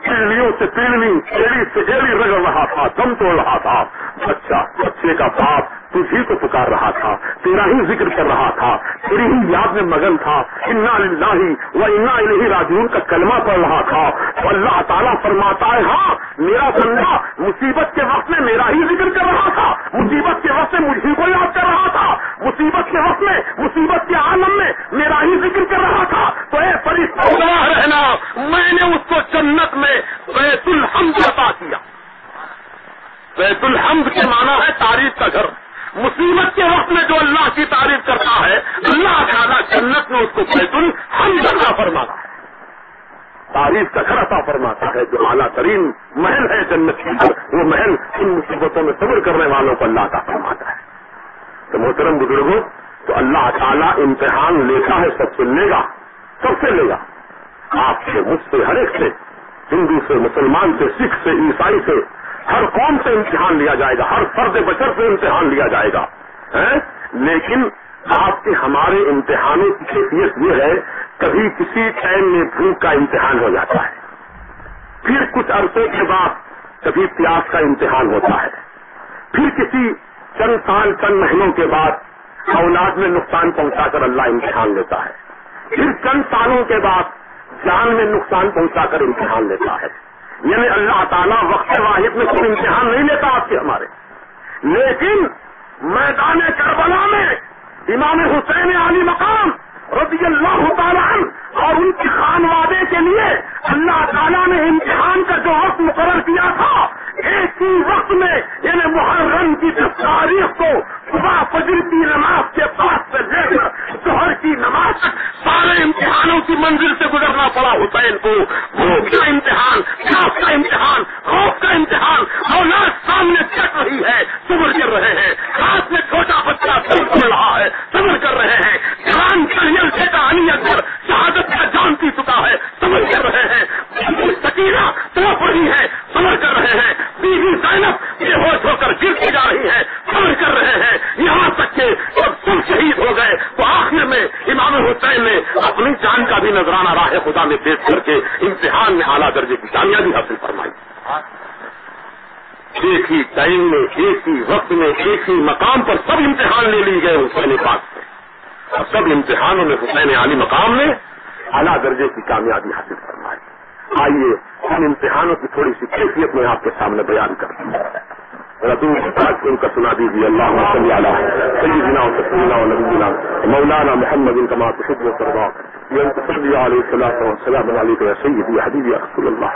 پیڑیوں سے پیڑی, ایڑی سے ایڑی رگڑ رہا تھا, دم توڑ رہا تھا, بچے کا باپ تجھی کو پکار رہا تھا, تیرا ہی ذکر کر رہا تھا, تیری ہی یاد میں مگن تھا, انا للہ و انا الیہ راجعون کا کلمہ پڑھ رہا تھا. تو اللہ تعالیٰ فرماتا ہے ہاں میرا بندہ مصیبت کے وقت میں میرا ہی ذکر کر رہا تھا, مصیبت کے وقت میں مجھے کو یاد کر رہا تھا, مصیبت کے وقت میں مصیبت کے عالم میں میرا ہی ذکر کر رہا تھا. تو اے فرشتہ رہنا, میں نے اس کو جنت میں بیت الحمد عطا کیا. بیت الحمد کے معنی ہے تعریف کا گھر. مصیبت کے وقت میں جو اللہ کی تعریف کرتا ہے اللہ تعالیٰ جنت میں اس کو بیت الحمد عطا فرماتا ہے, تعریف کا گھر عطا فرماتا ہے. جو اعلیٰ ترین محل ہے جنت کی, وہ محل ان مصیبتوں میں صبر کرنے والوں کو اللہ عطا فرماتا ہے. تو محترم بزرگوں, تو اللہ تعالیٰ امتحان لیتا ہے, سب سے لے گا, سب سے لے گا, آپ سے, مجھ سے, ہر ایک سے, ہندو سے, مسلمان سے, سکھ سے, عیسائی سے, ہر قوم سے امتحان لیا جائے گا, ہر فرد بشر سے امتحان لیا جائے گا. لیکن آپ کے ہمارے امتحانوں کی کیفیت یہ ہے, کبھی کسی ٹائم میں بھوک کا امتحان ہو جاتا ہے, پھر کچھ عرصے کے بعد کبھی پیاس کا امتحان ہوتا ہے, پھر کسی چند سال چند مہینوں کے بعد اولاد میں نقصان پہنچا کر اللہ امتحان لیتا ہے, پھر چند سالوں کے بعد جان میں نقصان پہنچا کر امتحان لیتا ہے. یعنی اللہ تعالیٰ وقت واحد میں کوئی امتحان نہیں لیتا آپ کے ہمارے. لیکن میدان کربلا میں امام حسین علی مقام رضی اللہ تعالیٰ عنہ اور ان کی خانوادے کے لیے اللہ تعالیٰ نے امتحان کا جو وقت مقرر کیا تھا, ایک ہی وقت میں یعنی محرم کی 10 تاریخ کو صبح فجر کی نماز کے بعد سے لے کر ظہر کی نماز تک سارے امتحانوں کی منزل سے گزرنا پڑا حسین کو. بھوک کا امتحان, پیاس کا امتحان, خوف کا امتحان, اولاد سامنے چٹ رہی ہے, صبر کر رہے ہیں, ہاتھ میں چھوٹا بچہ چل رہا ہے, صبر کر رہے ہیں, جان کریل بیٹا علی اکبر شہادت کا جان پی چکا ہے, صبر کر رہے ہیں, سکینہ تڑپ رہی ہے, صبر کر رہے ہیں, بیوی زینب بے ہوش ہو کر گرتی جا رہی ہے, صبر کر رہے ہیں, یہاں تک کہ جب سب شہید ہو گئے تو آخر میں امام حسین نے اپنی جان کا بھی نذرانہ راہ خدا میں پیش کر کے امتحان میں اعلیٰ درجے کی کامیابی حاصل فرمائی. ایک ہی ٹائم میں, ایک ہی وقت میں, ایک ہی مقام پر سب امتحان لے لی گئے حسین پاک سے, اور سب امتحانوں میں حسین علی مقام نے اعلیٰ درجے کی کامیابی حاصل فرمائی. آئیے ان امتحانوں کی تھوڑی سی کیفیت میں آپ کے سامنے بیان کرتا ہوں. ان کا سنا دیجیے. اللہ صلی علی سیدنا و سیدنا و نبینا مولانا محمد کما تحب و ترضى صلی علیہ الصلوۃ والسلام علیک یا سیدی حبیبی یا رسول اللہ.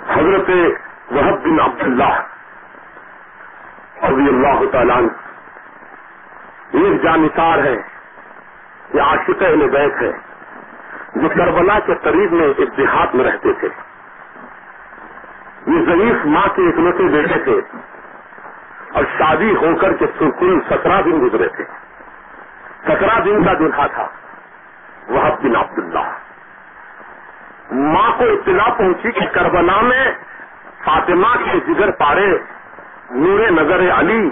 حضرت وہب بن عبداللہ رضی اللہ تعالیٰ عنہ ایک جانثار ہے، یہ عاشق اہل بیت ہے، جو کربلا کے قریب میں ایک دیہات میں رہتے تھے. یہ ضعیف ماں کے اکلوتے بیٹے تھے اور شادی ہو کر کے کل 17 دن گزرے تھے. 17 دن کا دلہا تھا وہب بن عبداللہ. ماں کو اطلاع پہنچی کہ کربلا میں فاطمہ کے جگر پارے نور نظر علی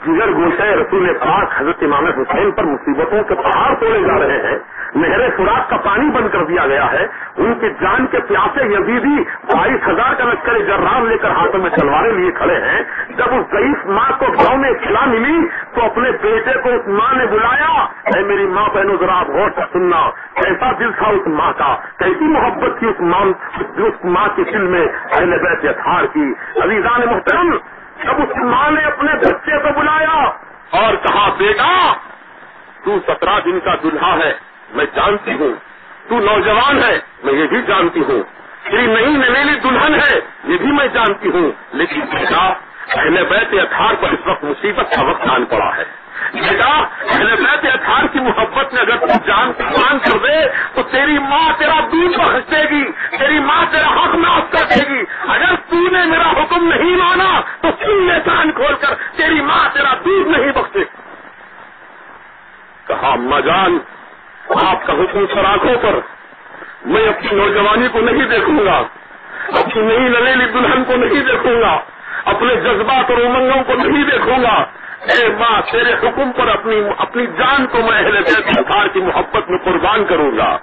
جگر گوشہ رسول پاک حضرت امام حسین پر مصیبتوں کے پہاڑ توڑے جا رہے ہیں. نہر فرات کا پانی بند کر دیا گیا ہے. ان کی جان کے پیاسے یزیدی 22,000 کا لشکر جرار لے کر ہاتھوں میں تلواریں لیے کھڑے ہیں. جب اس ضعیف ماں کو گاؤں میں اطلاع ملی تو اپنے بیٹے کو اس ماں نے بلایا. اے میری ماں بہنوں ذرا آپ غور سے سننا، کیسا دل تھا اس ماں کا، کیسی محبت تھی اس ماں کے دل میں اہل بیت اطہار کی. عزیزان محترم، جب اس ماں نے اپنے بچے کو بلایا اور کہا بیٹا تو 17 دن کا دلہا ہے، میں جانتی ہوں، تو نوجوان ہے، میں یہ بھی جانتی ہوں، تیری نئی نویلی دلہن ہے، یہ بھی میں جانتی ہوں، لیکن بیٹا اہل بیت اطہار پر اس وقت مصیبت کا وقت آن پڑا ہے. بیٹا اہل بیت اطہار کی محبت میں اگر تو جان قربان کر دے تو تیری ماں تیرا دودھ بخش دے گی، تیری ماں تیرا حق معاف کر دے گی. اگر تو نے میرا حکم نہیں مانا تو سن لے کان کھول کر، تیری ماں تیرا دودھ نہیں بخشے. کہا اما جان آپ کا حکم سراخوں پر، میں اپنی نوجوانی کو نہیں دیکھوں گا، اپنی نئی نویلی دلہن کو نہیں دیکھوں گا، اپنے جذبات اور امنگوں کو نہیں دیکھوں گا. اے ماں تیرے حکم پر اپنی جان کو میں اہل بیت اطہار کی محبت میں قربان کروں گا.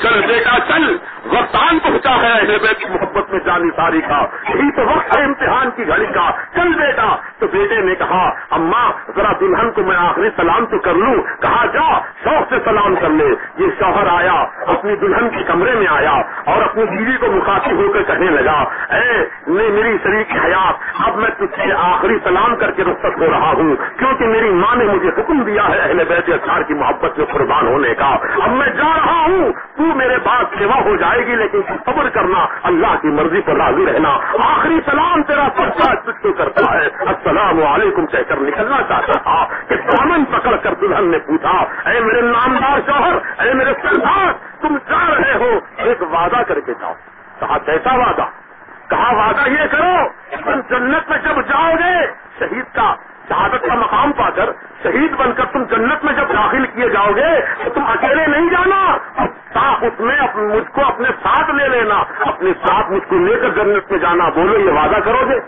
چل بیٹا چل، وقت آن پہنچا ہے اہل بیت کی محبت میں جانی ساری کا، یہی تو وقت ہے امتحان کی گھڑی کا، چل بیٹا. تو بیٹے نے کہا اماں ذرا دلہن کو میں آخری سلام تو کر لوں. کہا جا شوق سے سلام کر لے. یہ شوہر آیا، اپنی دلہن کے کمرے میں آیا اور اپنی بیوی کو مخاطب ہو کر کہنے لگا اے میری شریک حیات، اب میں تجھ سے آخری سلام کر کے رخصت ہو رہا ہوں، کیونکہ میری ماں نے مجھے حکم دیا ہے اہل بیت اطہار کی محبت میں قربان ہونے کا. اب میں جا رہا ہوں، تو میرے بعد سیوا ہو جائے گی، لیکن صبر کرنا، اللہ کی مرضی پر راضی رہنا. آخری سلام تیرا سچا تجھ کو کرتا ہے، السلام علیکم کہہ کر نکلنا چاہتا تھا کہ دامن پکڑ کر دلہن نے پوچھا اے میرے نامدار شوہر، اے میرے سردار، تم جا رہے ہو، ایک وعدہ کر کے جاؤ. کہا کیسا وعدہ؟ کہا وعدہ یہ کرو تم جنت میں جب جاؤ گے، شہید کا شہادت کا مقام پا کر شہید بن کر تم جنت میں جب داخل کیے جاؤ گے تو تم اکیلے نہیں جانا، اس میں مجھ کو اپنے ساتھ لے لینا، اپنے ساتھ مجھ کو لے کر جنت میں جانا. بولو یہ وعدہ کرو گے؟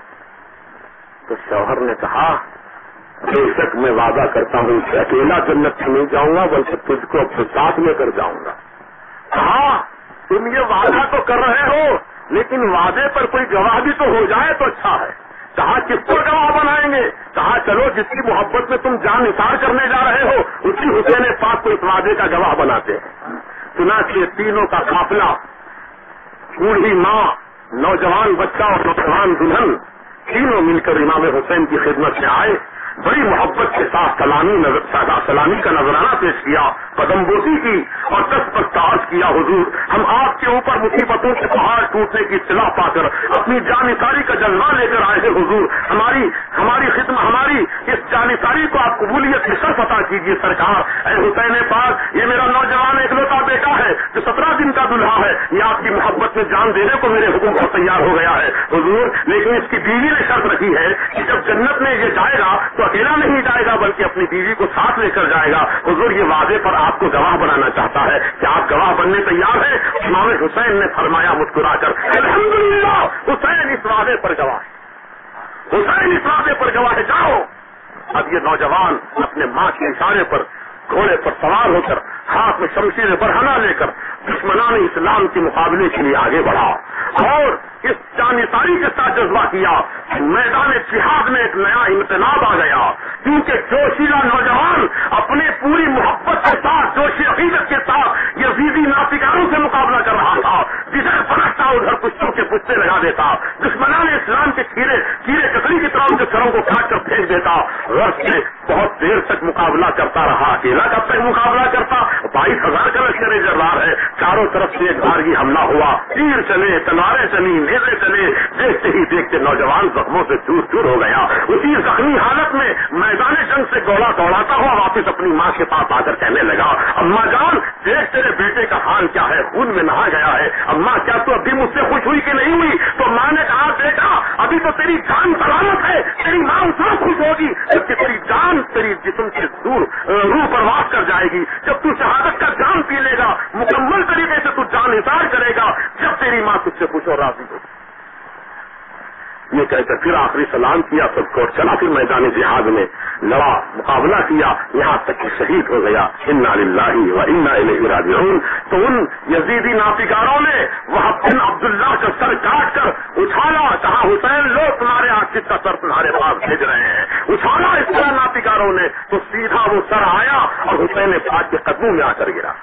تو شوہر نے کہا بے شک میں وعدہ کرتا ہوں کہ اکیلا جنت میں نہیں جاؤں گا بلکہ تجھ کو اپنے ساتھ لے کر جاؤں گا. کہا تم یہ وعدہ تو کر رہے ہو لیکن وعدے پر کوئی گواہ بھی تو ہو جائے تو اچھا ہے. کہا کس کو گواہ بنائیں گے؟ کہا چلو جس کی محبت میں تم جان نثار کرنے جا رہے ہو اسی حسین پاک کو اس وعدے کا گواہ بناتے ہیں. چنانچہ تینوں کا قافلہ، بوڑھی ماں، نوجوان بچہ اور نوجوان دلہن، تینوں مل کر امام حسین کی خدمت میں آئے. بڑی محبت کے ساتھ سلامی کا نذرانہ پیش کیا، قدم بوسی کی اور 10 پستاز کیا حضور ہم آپ کے اوپر مصیبتوں کے پہاڑ ٹوٹنے کی اطلاع پا کر اپنی جانثاری کا جذبہ لے کر آئے ہیں حضور. ہماری خدمت، ہماری اس جانثاری کو آپ قبولیت کی شرف عطا کیجیے سرکار. اے حسین پاک، یہ میرا نوجوان اکلوتا بیٹا ہے جو 17 دن کا دلہا ہے، یہ آپ کی محبت میں جان دینے کو میرے حکم پر تیار ہو گیا ہے حضور. لیکن اس کی بیوی نے شرط رکھی ہے کہ جب جنت میں یہ جائے گا تو اکیلا نہیں جائے گا بلکہ اپنی بیوی کو ساتھ لے کر جائے گا. حضور یہ وعدے پر آپ کو گواہ بنانا چاہتا ہے کہ آپ گواہ بننے تیار ہیں؟ امام حسین نے فرمایا مسکرا کر الحمدللہ حسین اس وعدے پر گواہ ہے، حسین اس وعدے پر گواہ ہے، جاؤ. اب یہ نوجوان اپنے ماں کے اشارے پر گھوڑے پر سوار ہو کر ہاتھ میں شمشیر برہنہ لے کر دشمنان اسلام کے مقابلے کے لیے آگے بڑھا اور اس جانثاری کے ساتھ جذبہ کیا. میدان جہاد میں ایک نیا انقلاب آ گیا کیونکہ جوشیلا نوجوان اپنے پوری محبت کے ساتھ، جوشی عقیدت کے ساتھ یزیدی نافرمانوں سے مقابلہ کر رہا تھا. جدھر پلٹتا ادھر پشتوں کے پشتے لگا دیتا، دشمنان اسلام کے کیڑے ککڑی کی طرح کے سروں کو کاٹ کر پھینک دیتا. غرض سے بہت دیر تک مقابلہ کرتا رہا، اکیلا کا پہلو مقابلہ کرتا؟ 22,000 کا لشکر جرار ہے، چاروں طرف سے ایک بارگی حملہ ہوا، تیر چلے، تلواریں چلی، نیزے چلے، دیکھتے ہی دیکھتے نوجوان زخموں سے چور چور ہو گیا۔ اسی زخمی حالت میں میدان جنگ سے گولا دوڑاتا ہوا واپس اپنی ماں کے پاس آ کر کہنے لگا، اماں جان دیکھ تیرے بیٹے کا حال کیا ہے، خون میں نہا گیا ہے۔ اماں کیا تو ابھی مجھ سے خوش ہوئی کہ نہیں ہوئی؟ تو ماں نے کہا بیٹا ابھی تو تیری جان سلامت ہے، تیری ماں اس وقت خوش ہوگی جبکہ تیری جان تیری جسم سے دور روح پرواز کر جائے گی، جب تو شہادت کا جام پی لے گا، مکمل طریقے سے تو جان نثار کرے گا، جب تیری ماں تجھ سے خوش اور راضی ہوگی۔ یہ کہہ کر پھر آخری سلام کیا، سب کو چلا، پھر میدان جہاد میں لڑا، مقابلہ کیا، یہاں تک کہ شہید ہو گیا۔ انا للہ و انا الیہ راجعون۔ تو ان یزیدی نافگاروں نے وہاں بن عبداللہ کا سر کاٹ کر اچھالا، کہا حسین لو تمہارے عاقب کا سر تمہارے پاس بھیج رہے ہیں، اچھالا اس طرح نافگاروں نے، تو سیدھا وہ سر آیا اور حسین پاک کے قدموں میں آ کر گرا۔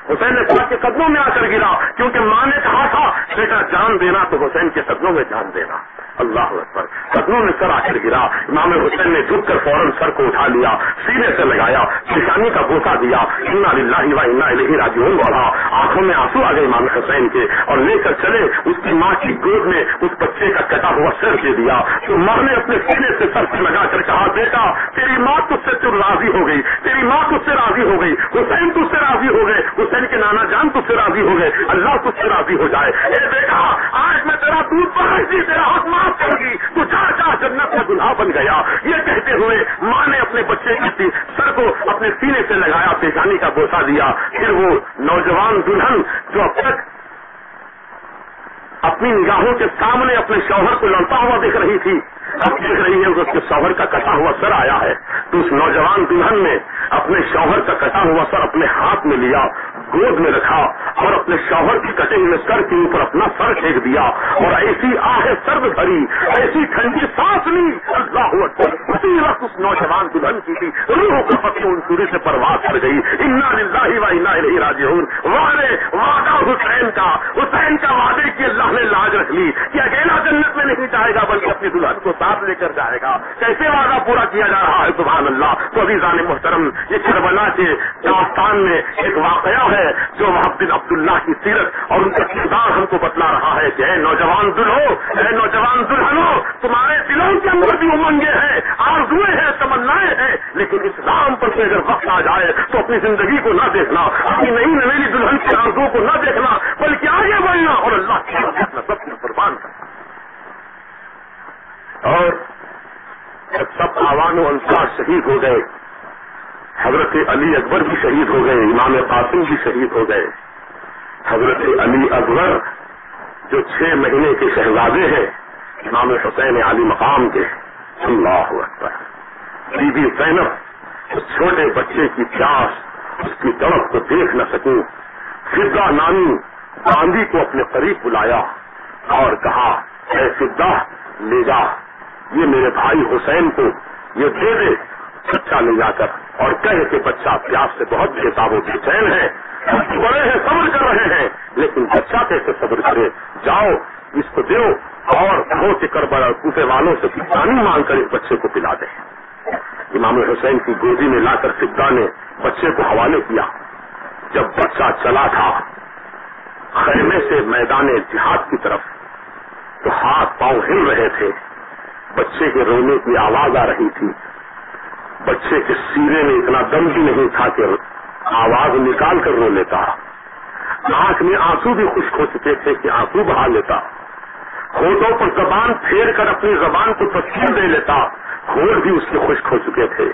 حسین نے پاک کے قدموں میں آ کر گرا، کیونکہ ماں نے کہا تھا بیٹا جان دینا تو حسین کے قدموں میں جان دینا۔ اللہ اکبر، قدموں میں سر آ کر گرا۔ امام حسین نے جھک کر فوراً سر کو اٹھا لیا، سینے سے لگایا، پیشانی کا بوسہ دیا، انا للہ و انا الیہ راجعون بولا۔ آنکھوں میں آنسو آ گئے امام حسین کے، اور لے کر چلے اس کی ماں کی گود میں اس بچے کا کٹا ہوا سر دے دیا۔ تو ماں نے اپنے سینے سے سر سے لگا کر کہا بیٹا تیری ماں تجھ سے راضی ہو گئی، تیری ماں تجھ سے راضی ہو گئی، حسین تجھ سے راضی ہو گئے، حسین کے نانا جان تجھ سے راضی ہو گئے، اللہ تجھ سے راضی ہو جائے۔ اے بیٹا آج میں تیرا دودھ پکڑ دی، تیرا حق معاف کر دی، تو جا جا جنت کا دلہا بن گیا۔ یہ کہتے ہوئے ماں نے اپنے بچے کی سر کو اپنے سینے سے لگایا، پیشانی کا بوسہ دیا۔ پھر وہ نوجوان دلہن جو اب تک اپنی نگاہوں کے سامنے اپنے شوہر کو لڑتا ہوا دیکھ رہی تھی، اب دیکھ رہی ہے اس کے شوہر کا کٹا ہوا سر آیا ہے، تو اس نوجوان دلہن نے اپنے شوہر کا کٹا ہوا سر اپنے ہاتھ میں لیا، گود میں رکھا اور اپنے شوہر کے کٹے ہوئے سر کے اوپر اپنا سر پھینک دیا اور ایسی آہ سرد بھری، ایسی ٹھنڈی سانس لی، اللہ اکبر، اسی وقت اس نوجوان دلہن کی بھی روح کا پتو ان سوری سے پرواز کر گئی۔ انا للہ و انا الیہ راجعون۔ وعدہ حسین کا وعدے کی اللہ نے لاج رکھ لی کہ اکیلا جنت میں نہیں جائے گا بلکہ اپنی دلہن کو ساتھ لے کر جائے گا۔ کیسے وعدہ پورا کیا جا رہا ہے سبحان اللہ۔ تو عزیزان محترم، یہ کربلا کے داستان میں ایک واقعہ ہے جو وہاں بن عبداللہ کی سیرت اور ان کا کردار ہم کو بتلا رہا ہے کہ اے نوجوان دلہو، اے نوجوان دلہنوں، تمہارے دلوں کے اندر بھی امنگیں ہیں، آرزویں ہیں، تمنائیں ہیں، لیکن اسلام پر سے اگر وقت آ جائے تو اپنی زندگی کو نہ دیکھنا، اپنی نئی نویلی دلہن کی آرزوؤں کو نہ دیکھنا، بلکہ آگے بڑھنا اور اللہ کی اپنا سب کچھ قربان کرنا۔ اور جب سب آوان و انصار شہید ہو گئے، حضرت علی اکبر بھی شہید ہو گئے، امام قاسم بھی شہید ہو گئے۔ حضرت علی اکبر جو 6 مہینے کے شہزادے ہیں، امام حسین علی مقام کے، اللہ اکبر، بی بی زینب اس چھوٹے بچے کی پیاس، اس کی تڑپ کو دیکھ نہ سکوں، فضہ نامی گاندھی کو اپنے قریب بلایا اور کہا اے فضہ لے جا، یہ میرے بھائی حسین کو یہ دے دے، بچہ لے جا کر، اور کہے کہ بچہ پیاس سے بہت بے تاب و بے چین ہے، بڑے ہیں صبر کر رہے ہیں لیکن بچہ کیسے صبر کرے، جاؤ اس کو دو اور کہو کہ کربلا کوفے والوں سے پانی مانگ کر اس بچے کو پلا دے۔ امام حسین کی گودی میں لا کر فضہ نے بچے کو حوالے کیا۔ جب بچہ چلا تھا خیمے سے میدان جہاد کی طرف تو ہاتھ پاؤں ہل رہے تھے، بچے کے رونے کی آواز آ رہی تھی، بچے کے سینے میں اتنا دم بھی نہیں تھا کہ آواز نکال کر رو لیتا، آنکھ میں آنسو بھی خشک ہو چکے تھے کہ آنسو بہا لیتا، ہونٹوں پر زبان پھیر کر اپنی زبان کو تسکین دے لیتا، ہونٹ بھی اس کے خشک ہو چکے تھے،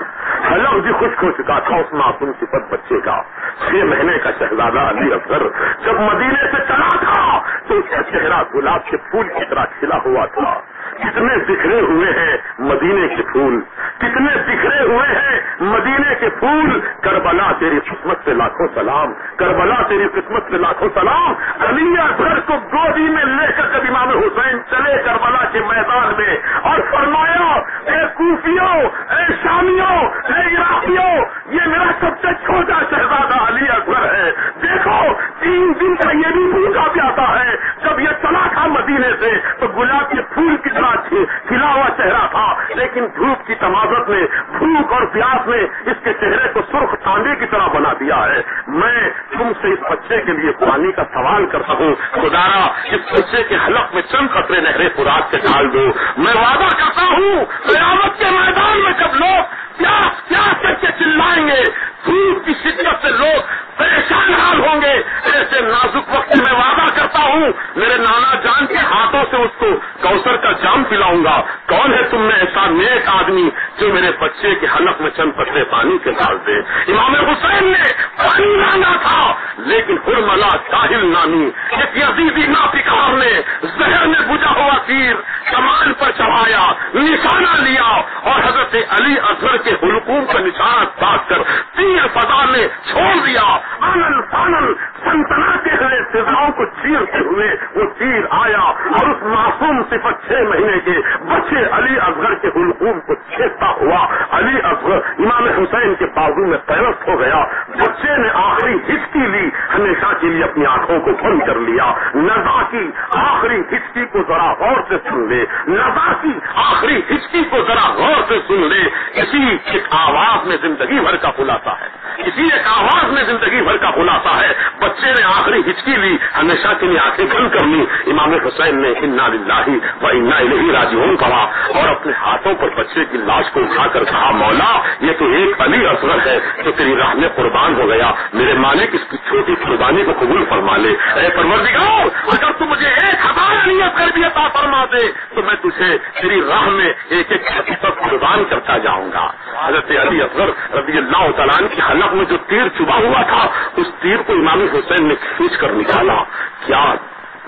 حلق بھی خشک ہو چکا تھا اس معصوم صفت بچے کا، 6 مہینے کا شہزادہ علی اکبر جب مدینے سے چلا تھا تو اس کا چہرہ گلاب کے پھول کی طرح کھلا ہوا تھا۔ کتنے بکھرے ہوئے ہیں مدینے کے پھول، کتنے بکھرے ہوئے ہیں مدینے کے پھول، کربلا تیری قسمت سے لاکھوں سلام، کربلا تیری قسمت سے لاکھوں سلام۔ علی اکبر کو گودی میں لے کر جب امام حسین چلے کربلا کے میدان میں اور فرمایا اے کوفیوں، اے شامیوں، اے عراقیوں، یہ میرا سب سے چھوٹا شہزادہ علی اکبر ہے، دیکھو 3 دن کا یہ بھی بھوکا پیاسا ہے، جب یہ چلا تھا مدینے سے تو گلاب کے پھول کی طرح کھلا ہوا چہرہ تھا، لیکن دھوپ کی تمازت نے، بھوک اور پیاس نے اس کے چہرے کو سرخ تانبے کی طرح بتا دیا ہے. میں تم سے اس بچے کے لیے پانی کا سوال کرتا ہوں. خدایا اس بچے کے حلق میں چند قطرے نہر فرات کے ڈال دو. میں وعدہ کرتا ہوں قیامت کے میدان میں جب لوگ پیاس پیاس کر کے چلائیں گے, دھوپ کی شدت سے لوگ پریشان حال ہوں گے, ایسے نازک وقت میں وعدہ کرتا ہوں میرے نانا جان کے ہاتھوں سے اس کو کوثر کا جام پلاؤں گا. کون ہے تم میں ایسا نیک آدمی جو میرے بچے کے حلق میں چند قطرے پانی کے ڈال دے. امام حسین نے پانی مانگا تھا, لیکن حرملا ساحل نامی ایک یزیدی ناپکار نے زہر میں بجھا ہوا تیر کمان پر چڑھایا, نشانہ لیا اور حضرت علی اصغر کے حلقوم کا نشانہ ساتھ کر تیر فضا میں چھوڑ دیا. آنن فانن سنسناتے ہوئے فضاؤں کو چیرتے ہوئے وہ تیر آیا اور اس معصوم صفت 6 مہینے کے بچے علی اصغر کے حلقوم کو چھیدتا ہوا علی اصغر امام حسین کے بازو میں پیوست ہو گیا. بچے نے آخری ہچکی لی, ہمیشہ کے لیے اپنی آنکھوں کو بند کر لیا. نزا کی آخری ہچکی کو ذرا غور سے سن لے, نزا کی آخری ہچکی کو ذرا غور سے سن لے. اسی ایک آواز میں زندگی بھر کا خلاصہ ہے, اسی ایک آواز میں زندگی بھر کا خلاصہ ہے. بچے نے آخری ہچکی لی, ہمیشہ کے لیے آنکھیں بند کر لی. امام حسین نے انا للہ و انا الیہ راجعون کہا اور اپنے ہاتھوں پر بچے کی لاش کو اٹھا کر کہا مولا یہ تو ایک علی اصغر ہے جو تیری راہ میں قربان ہو گیا. میرے مالک اس کی چھوٹی قربانی کو قبول فرما لے. اے پروردگار اگر تو مجھے 1000 نیت کر بھی عطا فرما دے تو میں تجھے تیری راہ میں ایک ایک حقیقت قربان کرتا جاؤں گا. حضرت علی اصغر رضی اللہ تعالیٰ عنہ کے حلق میں جو تیر چبھا ہوا تھا اس تیر کو امام حسین نے کھینچ کر نکالا. کیا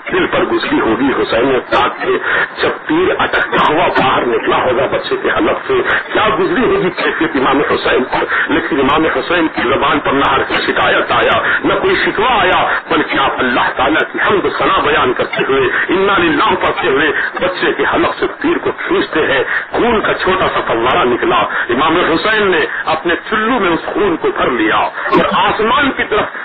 دل پر گزری ہوگی حسین ساتھ سے جب تیر اٹکتا ہوا باہر نکلا ہوگا بچے کے حلق سے, کیا گزری ہوگی کیفیت امام حسین پر. لیکن امام حسین کی زبان پر نہ ہر شکایت آیا نہ کوئی شکوہ آیا, بلکہ آپ اللہ تعالیٰ کی حمد ثنا بیان کرتے ہوئے انا للہ پڑھتے ہوئے بچے کے حلق سے تیر کو کھینچتے ہیں. خون کا چھوٹا سا فوارہ نکلا. امام حسین نے اپنے چلو میں اس خون کو بھر لیا اور آسمان کی طرف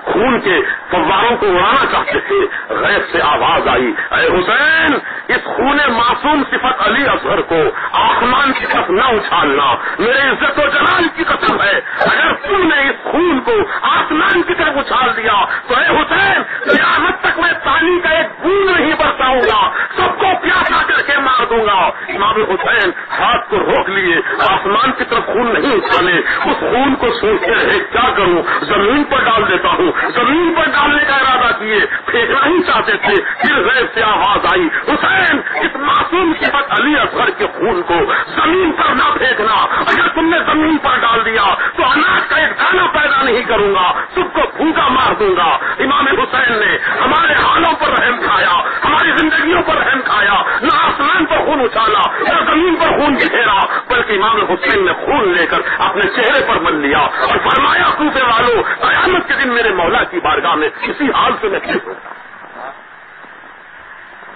خون کے فواروں کو اڑانا چاہتے تھے. غیر سے آواز آئی اے حسین اس خون معصوم صفت علی اصغر کو آسمان کی طرف نہ اچھالنا. میرے عزت و جلال کی قسم ہے اگر تم نے اس خون کو آسمان کی طرف اچھال دیا تو اے حسین قیامت تک میں پانی کا ایک بوند نہیں برساؤں گا, سب کو پیاسا کر کے مار دوں گا. امام حسین ہاتھ کو روک لیے, آسمان کی طرف خون نہیں اچھالے. اس خون کو سوچتے رہے کیا کروں, زمین پر ڈال دیتا ہوں. زمین پر ڈالنے کا ارادہ کیے, پھینکنا ہی چاہتے تھے. پھر غیب سے آواز آئی حسین اس معصوم صفت علی اصغر کے خون کو زمین پر نہ پھینکنا, اگر تم نے زمین پر ڈال دیا تو اناج کا ایک دانہ پیدا نہیں کروں گا, سب کو بھوکا مار دوں گا. امام حسین نے ہمارے حالوں پر رحم کھایا, ہماری زندگیوں پر رحم کھایا, نہ آسمان پر خون اچھالا نہ زمین پر خون بکھیرا, بلکہ امام حسین نے خون لے کر اپنے چہرے پر مل لیا اور فرمایا کوفے والوں قیامت کے دن میرے مولا کی بارگاہ میں اسی حال سے میں ٹھیک ہوں.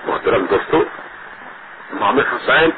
محترم دوستو, امام حسین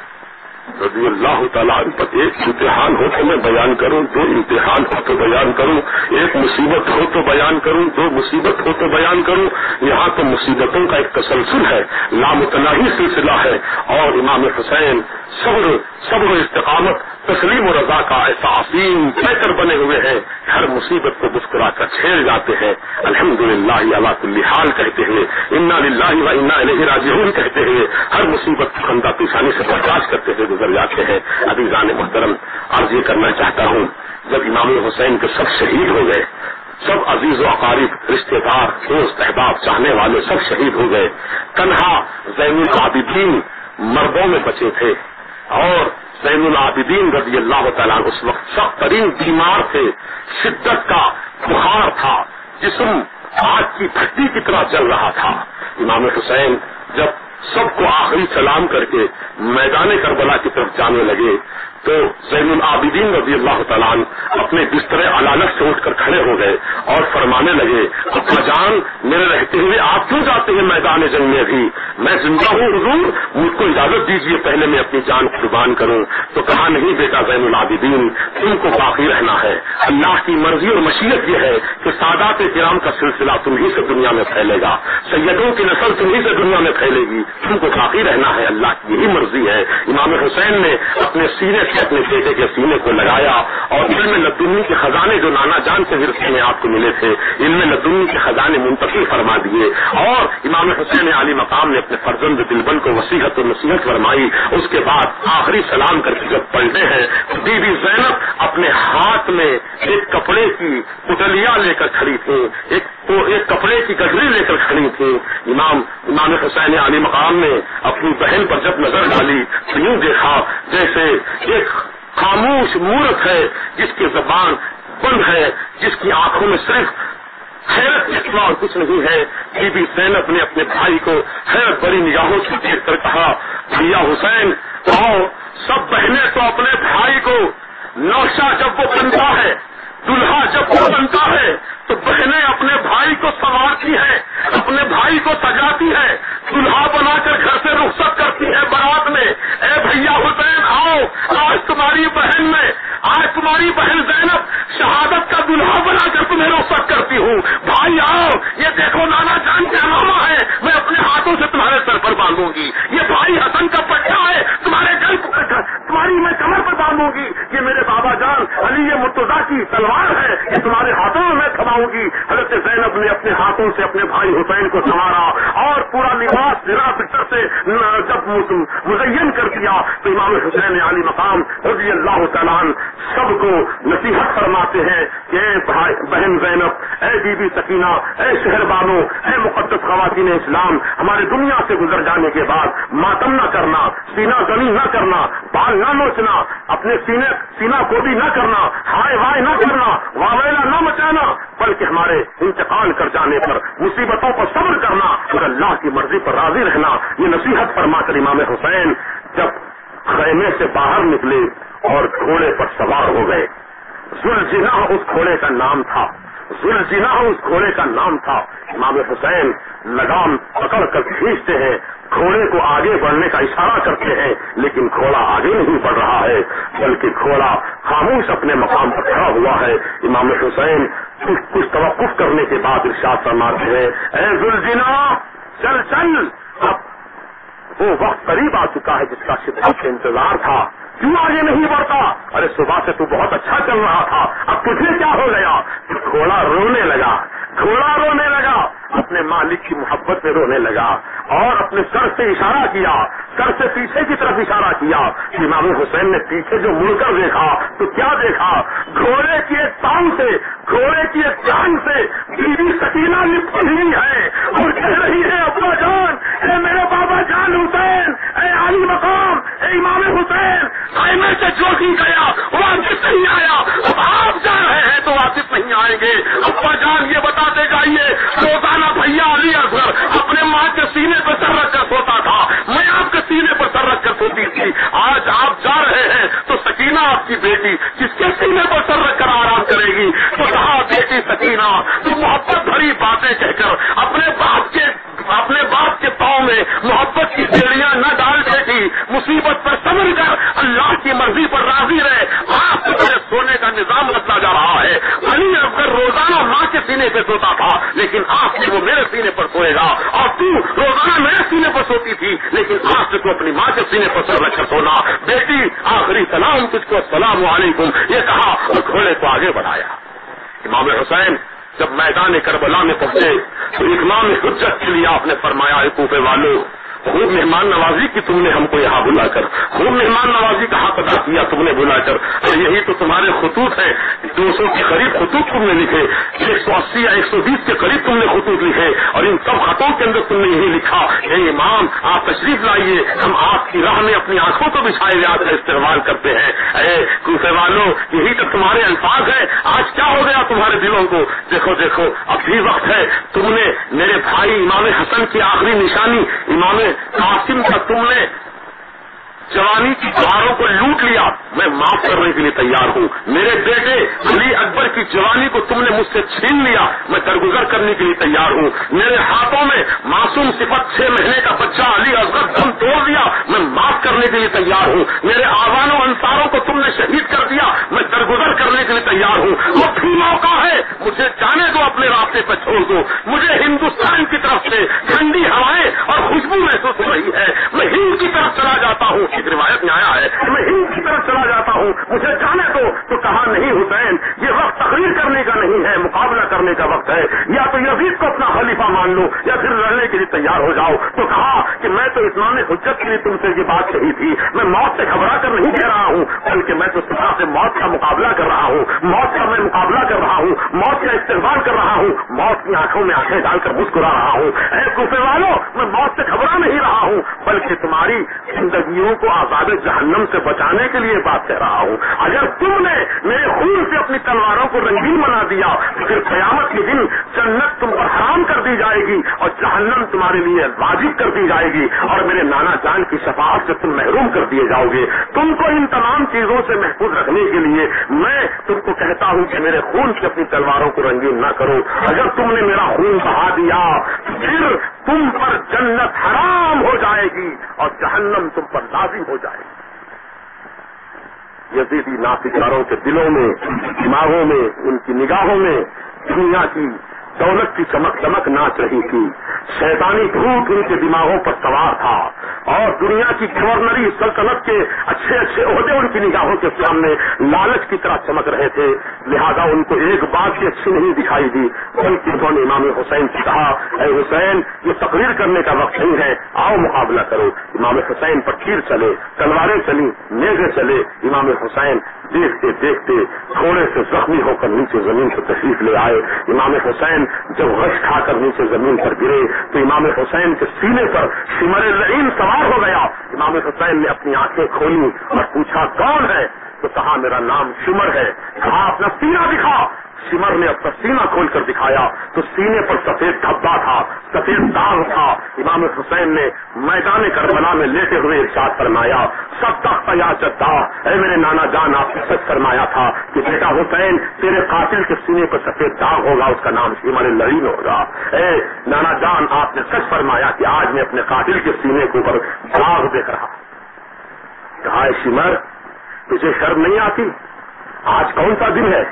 رضی اللہ تعالیٰ عنہ پر ایک امتحان ہو تو میں بیان کروں, 2 امتحان ہو تو بیان کروں, ایک مصیبت ہو تو بیان کروں, 2 مصیبت ہو تو بیان کروں. یہاں تو مصیبتوں کا ایک تسلسل ہے, لامتناہی سلسلہ ہے, اور امام حسین صبر و استقامت تسلیم و رضا کا ایسا عظیم پیکر بنے ہوئے ہیں. ہر مصیبت کو مسکرا کر چھیڑ جاتے ہیں. الحمدللہ علی کل حال کہتے ہوئے, انا للہ و انا الیہ راجعون کہتے ہوئے ہر مصیبت کو خندہ پیشانی سے برداشت کرتے ہوئے گزر جاتے ہیں. عزیزان محترم, عرض یہ کرنا چاہتا ہوں جب امام حسین کے سب شہید ہو گئے, سب عزیز و اقارب رشتے دار دوست احباب چاہنے والے سب شہید ہو گئے, تنہا زین العابدین مردوں میں بچے تھے. اور زین العابدین رضی اللہ تعالیٰ اس وقت سخت ترین بیمار تھے, شدت کا بخار تھا, جسم آگ کی بھٹی کی طرح جل رہا تھا. امام حسین جب سب کو آخری سلام کر کے میدان کربلا کی طرف جانے لگے تو زین العابدین رضی اللہ تعالیٰ عنہ اپنے بستر علانت سے اٹھ کر کھڑے ہو گئے اور فرمانے لگے ابا جان میرے رہتے ہوئے آپ کیوں جاتے ہیں میدان جنگ میں بھی, میں زندہ ہوں حضور, مجھ کو اجازت دیجیے پہلے میں اپنی جان قربان کروں. تو کہا نہیں بیٹا زین العابدین تم کو باقی رہنا ہے, اللہ کی مرضی اور مشیت یہ ہے کہ سادات کرام کا سلسلہ تمہیں سے دنیا میں پھیلے گا, سیدوں کی نسل تمہیں سے دنیا میں پھیلے گی, تم کو باقی رہنا ہے, اللہ کی یہی مرضی ہے. امام حسین نے اپنے سینے کے اپنے بیٹے کے سینے کو لگایا اور علم لدنی کے خزانے جو نانا جان کے ورثے میں آپ کو ملے تھے علم لدنی کے خزانے منتقل فرما دیے اور امام حسین علی مقام نے اپنے فرزند دلبن کو وصیحت و نصیحت فرمائی. اس کے بعد آخری سلام کر کے جب پڑھتے ہیں تو بی بی زینب اپنے ہاتھ میں ایک کپڑے کی پتلیاں لے کر کھڑی تھی, ایک کپڑے کی گٹری لے کر کھڑی تھی. امام حسین علی مقام نے اپنی بہن پر جب نظر ڈالی تو یوں دیکھا جیسے ایک خاموش مورت ہے جس کی زبان بند ہے, جس کی آنکھوں میں صرف حیرت کے سوا اور کچھ نہیں ہے. بی بی زینب نے اپنے بھائی کو حیرت بڑی نگاہوں سے دیکھ کر کہا, بھیا حسین آؤ, سب بہنیں تو اپنے بھائی کو نوشہ جب وہ بنتا ہے, دلہا جب وہ بنتا ہے تو بہنیں اپنے بھائی کو سنوارتی ہیں, اپنے بھائی کو سجاتی ہیں, دلہا بنا کر گھر سے رخصت کرتی ہے بارات میں. اے بھیا حسین آؤ, آج تمہاری بہن زینب شہادت کا دلہا بنا کر تمہیں رخصت کرتی ہوں. بھائی آؤ, یہ دیکھو نانا جان کے علامہ ہے, میں اپنے ہاتھوں سے تمہارے سر پر باندھوں گی. یہ بھائی حسن کا پٹا ہے, تمہاری میں کمر پر باندھوں گی. یہ میرے بابا جان علی مرتضیٰ کی تلوار ہے, یہ تمہارے ہاتھوں میں تھماؤں گی. حضرت زینب نے اپنے ہاتھوں سے اپنے بھائی حسین کو سنوارا اور پورا لباس زرا پکچر سے جب مزین کر دیا تو امام حسین علی مقام رضی اللہ تعالیٰ سب کو نصیحت فرماتے ہیں کہ اے بہن زینب, اے بی بی سکینہ, اے شہر بانو, اے مقدس خواتین اسلام, ہمارے دنیا سے گزر جانے کے بعد ماتم نہ کرنا, سینہ زمین نہ کرنا, بال نہ نوچنا, اپنے سینہ کو بھی نہ کرنا, ہائے وائے نہ کرنا, واویلا نہ مچانا, بلکہ ہمارے انتقال کر جانے پر مصیبتوں پر صبر کرنا اور اللہ کی مرضی پر راضی رہنا. یہ نصیحت فرما کر امام حسین جب خیمے سے باہر نکلے اور گھوڑے پر سوار ہو گئے. ذوالجناح اس گھوڑے کا نام تھا, ذوالجناح اس گھوڑے کا نام تھا. امام حسین لگام پکڑ کر کھینچتے ہیں, گھوڑے کو آگے بڑھنے کا اشارہ کرتے ہیں, لیکن گھوڑا آگے نہیں بڑھ رہا ہے بلکہ گھوڑا خاموش اپنے مقام پر کھڑا ہوا ہے. امام حسین کچھ توقف کرنے کے بعد ارشاد فرماتے ہیں, اے ذوالجناح چل چل, اب وہ وقت قریب آ چکا ہے جس کا شدت سے انتظار تھا, کیوں آگے نہیں بڑھتا؟ ارے صبح سے تو بہت اچھا چل رہا تھا, اب تجھے کیا ہو گیا؟ گھوڑا رونے لگا, اپنے مالک کی محبت میں رونے لگا اور اپنے سر سے اشارہ کیا, سر سے پیچھے کی طرف اشارہ کیا. امام حسین نے پیچھے جو مڑ کر دیکھا تو کیا دیکھا؟ گھوڑے کی ایک ٹانگ سے, گھوڑے کی ایک ٹانگ سے بی بی سکینہ لپٹی ہوئی ہے اور کہہ رہی ہے, ابا جان, اے میرے بابا جان حسین, اے علی مقام, اے امام حسین, خیمے سے جو ہی گیا واپس نہیں آیا, اب آپ جا رہے ہیں تو واپس نہیں آئیں گے. ابا جان یہ بتاتے جائیے, روزانہ بھیا علی اصغر اپنے ماں کے سینے پر سر رکھ کر سوتا تھا, میں آپ کے سینے پر سر رکھ کر سوتی تھی. آج آپ جا رہے ہیں تو سکینہ آپ کی بیٹی جس کے سینے پر سر رکھ کر آرام کرے گی, تو کہا بیٹی سکینہ تو محبت بھری باتیں کہہ کر اپنے باپ کے پاؤں میں محبت کی سیڑھیاں نہ ڈال دیتی. مصیبت پر صبر کر اللہ کی مرضی پر راضی رہے. آپ کو سونے کا نظام بدلا جا رہا ہے. علی اصغر روزانہ ماں کے سینے پہ سوتا تھا, لیکن آج سے وہ میرے سینے پر سوئے گا, اور تو روزانہ میرے سینے پر سوتی تھی, لیکن آج سے تو اپنی ماں کے سینے پر سر رکھ کر سونا. بیٹی آخری سلام تجھ کو, السلام علیکم, یہ کہا اور گھوڑے کو آگے بڑھایا. امام حسین جب میدان کربلا میں پہنچے تو امام حجت کے لیے آپ نے فرمایا, کوفے والوں, خوب مہمان نوازی کی تم نے ہم کو یہاں بلا کر, خوب مہمان نوازی کا حق ادا کیا تم نے بلا کر. یہی تو تمہارے خطوط ہیں, 200 کے قریب خطوط تم نے لکھے, 180 یا 120 کے قریب تم نے خطوط لکھے, اور ان سب خطوں کے اندر تم نے یہی لکھا, اے امام آپ تشریف لائیے, ہم آپ کی راہ میں اپنی آنکھوں کو بچھائے ہوئے کا استعمال کرتے ہیں. اے کوفے والوں, یہی تو تمہارے الفاظ ہیں. آج کیا ہو گیا تمہارے دلوں کو؟ دیکھو اب بھی وقت ہے, تم نے میرے بھائی امام حسن کی آخری نشانی امام قاسم کا تم نے جوانی کی بہاروں کو لوٹ لیا, میں معاف کرنے کے لیے تیار ہوں. میرے بیٹے علی اکبر کی جوانی کو تم نے مجھ سے چھین لیا, میں درگزر کرنے کے لیے تیار ہوں. میرے ہاتھوں میں معصوم صفت 6 مہینے کا بچہ علی اصغر دم توڑ دیا, میں معاف کرنے کے لیے تیار ہوں. میرے آوان و انصاروں کو تم نے شہید کر دیا, میں درگزر کرنے کے لیے تیار ہوں. وہ بھی موقع ہے, مجھے جانے دو, اپنے راستے پر چھوڑ دو. مجھے ہندوستان کی طرف سے ٹھنڈی ہوائیں اور خوشبو محسوس ہو رہی ہے, میں ہند کی طرف چلا جاتا ہوں. ایک روایت میں آیا ہے, میں ہند کی طرف چلا جاتا ہونے کا وقت ہے، یا تو یزید کو اپنا خلیفہ مان لو یا پھر لڑنے کے لیے تیار ہو جاؤ. تو کہا کہ میں تو اتمام حجت کے لیے تم سے یہ بات کہی تھی، میں موت سے گھبرا کر نہیں کہہ رہا ہوں، بلکہ میں تو سزا سے موت کا مقابلہ کر رہا ہوں، موت کا میں مقابلہ کر رہا ہوں، موت کا استقبال کر رہا ہوں، موت کی آنکھوں میں آنکھیں ڈال کر مسکرا رہا ہوں. اے کوفے والوں، میں موت سے گھبرا نہیں رہا ہوں، بلکہ تمہاری زندگیوں کو عذاب جہنم سے بچانے کے لیے بات کہہ رہا ہوں. اگر تم نے میرے خون سے اپنی تلواروں کو رنگین بنا دیا تو پھر قیامت کے دن جنت تم پر حرام کر دی جائے گی اور جہنم تمہارے لیے واجب کر دی جائے گی، اور میرے نانا جان کی شفاعت سے تم محروم کر دیے جاؤ گے. تم کو ان تمام چیزوں سے محفوظ رکھنے کے لیے میں تم کو کہتا ہوں کہ میرے خون سے اپنی تلواروں کو رنگین نہ کرو. اگر تم نے میرا خون بہا دیا پھر تم پر جنت حرام ہو جائے گی اور جہنم تم پر لازم ہو جائے گی. یزیدی نافرمانوں کے دلوں میں، دماغوں میں، ان کی نگاہوں میں دنیا کی دولت کی چمک ناچ رہی تھی. شیطانی بھوت ان کے دماغوں پر سوار تھا اور دنیا کی گورنری سلطنت کے اچھے اچھے عہدے ان کی نگاہوں کے سامنے لالچ کی طرح چمک رہے تھے. لہذا ان کو ایک بات بھی اچھی نہیں دکھائی دی، بلکہ انہوں نے امام حسین سے کہا، اے حسین، یہ تقریر کرنے کا وقت نہیں ہے، آؤ مقابلہ کرو. امام حسین پر تیر چلے، تلواریں چلی، نیزے چلے. امام حسین دیکھتے دیکھتے تھوڑے سے زخمی ہو کر نیچے زمین پر تشریف لے آئے. امام حسین جب غش کھا کر نیچے زمین پر گرے تو امام حسین کے سینے پر شمر لعین سوار ہو گیا. امام حسین نے اپنی آنکھیں کھولی اور پوچھا کون ہے؟ تو کہا میرا نام شمر ہے. کہا اپنا سینہ دکھا. شمر نے اپنا سینہ کھول کر دکھایا تو سینے پر سفید دھبا تھا، سفید داغ تھا. امام حسین نے میدان کربلا میں لیتے ہوئے ارشاد فرمایا، سب تخت یا جدہ، اے میرے نانا جان، آپ نے سچ فرمایا تھا کہ بیٹا حسین تیرے قاتل کے سینے پر سفید داغ ہوگا، اس کا نام شمر لعین ہوگا. اے نانا جان، آپ نے سچ فرمایا کہ آج میں اپنے قاتل کے سینے کے اوپر داغ دیکھ رہا. کہا اے شمر، تجھے شرم نہیں آتی؟ آج کون سا دن ہے؟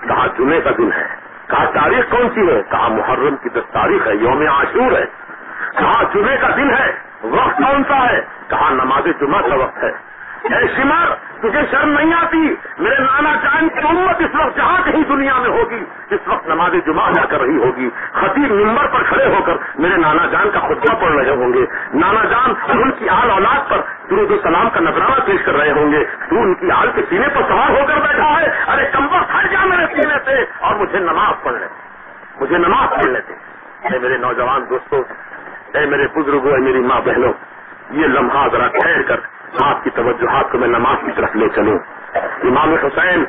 کہا جمعے کا دن ہے. کہا تاریخ کون سی ہے؟ کہا محرم کی 10 تاریخ ہے، یوم عاشور ہے. کہا جمعے کا دن ہے، وقت کون سا ہے؟ کہا نماز جمعہ کا وقت ہے. اے شمر، تجھے شرم نہیں آتی؟ میرے نانا جان کی امت اس وقت جہاں کہیں دنیا میں ہوگی اس وقت نماز جمعہ ادا کر رہی ہوگی. خطیب منبر پر کھڑے ہو کر میرے نانا جان کا خطبہ پڑھ رہے ہوں گے. نانا جان ان کی آل اولاد پر درود و سلام کا نذرانہ پیش کر رہے ہوں گے. تو ان کی آل کے سینے پر سوار ہو کر بیٹھا ہے. ارے کمبخت ہٹ جا میرے سینے سے اور مجھے نماز پڑھنے، مجھے نماز پڑھنے دے. اے میرے نوجوان دوستوں، اے میرے بزرگوں، اے میری ماں بہنوں، یہ لمحہ ذرا ٹھہر کر آپ کی توجہات کو میں نماز کی طرف لے چلوں. امام حسین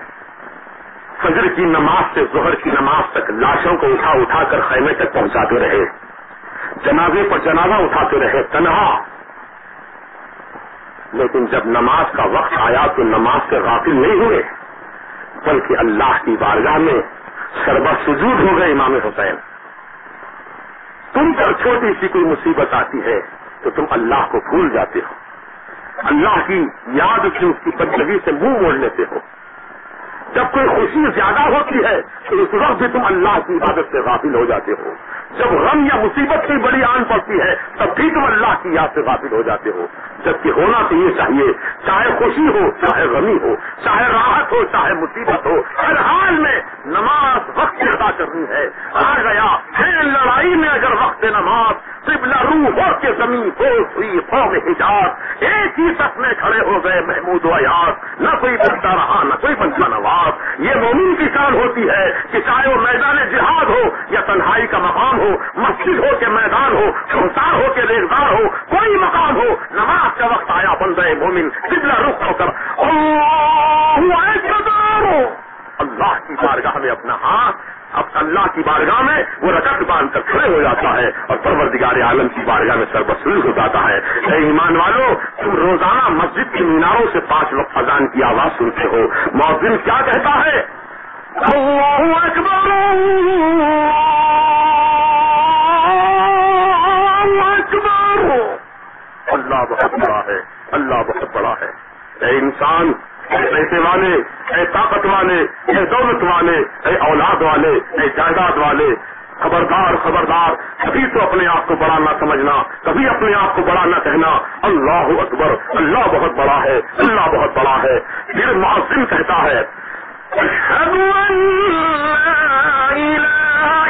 فجر کی نماز سے ظہر کی نماز تک لاشوں کو اٹھا اٹھا کر خیمے تک پہنچاتے رہے، جنازے پر جنازہ اٹھاتے رہے تنہا. لیکن جب نماز کا وقت آیا تو نماز سے غافل نہیں ہوئے، بلکہ اللہ کی بارگاہ میں سربہ سجود ہو گئے. امام حسین، تم پر چھوٹی سی کوئی مصیبت آتی ہے تو تم اللہ کو بھول جاتے ہو، اللہ کی یاد سے اس کی بندگی سے منہ موڑ لیتے ہو. جب کوئی خوشی زیادہ ہوتی ہے تو اس وقت بھی تم اللہ کی عبادت سے غافل ہو جاتے ہو. جب غم یا مصیبت کی بڑی آن پڑتی ہے تب بھی تم اللہ کی یاد سے غافل ہو جاتے ہو. جبکہ ہونا تو یہ چاہیے، چاہے خوشی ہو، چاہے غمی ہو، چاہے راحت ہو، چاہے مصیبت ہو، ہر حال میں نماز وقت سے ادا کرنی ہے. آ گیا ہے لڑائی میں اگر وقت نماز، قبلہ روح ہو کے زمین بوس ہوئی قوم حجاز، ایک ہی صف میں کھڑے ہو گئے محمود و ایاز، نہ کوئی بنتا رہا نہ کوئی بنتا نواز. یہ مومن کی شان ہوتی ہے کہ چاہے وہ میدان جہاد ہو یا تنہائی کا مقام ہو، مسجد ہو کے میدان ہو، شمشان ہو کے ریزدار ہو، کوئی مقام ہو، نماز کا وقت آیا بندہ مومن قبلہ رخ ہو کر اللہ اکبر، اللہ کی بارگاہ میں اپنا ہاتھ، اب اللہ کی بارگاہ میں وہ رکعت باندھ کر کھڑے ہو جاتا ہے اور پروردگار عالم کی بارگاہ میں سربسرور ہو جاتا ہے. اے ایمان والو، تم روزانہ مسجد کی میناروں سے 5 وقت اذان کی آواز سنتے ہو. مؤذن کیا کہتا ہے؟ اللہ اکبر، اللہ اکبر، اللہ بہت بڑا ہے، اللہ بہت بڑا ہے. اے انسان، اے پیسے والے، اے طاقت والے، اے دولت والے، اے اولاد والے، اے جائیداد والے، خبردار خبردار، کبھی تو اپنے آپ کو بڑا نہ سمجھنا، کبھی اپنے آپ کو بڑا نہ کہنا. اللہ اکبر، اللہ بہت بڑا ہے، اللہ بہت بڑا ہے. پھر مؤذن کہتا ہے اشہد ان لا الہ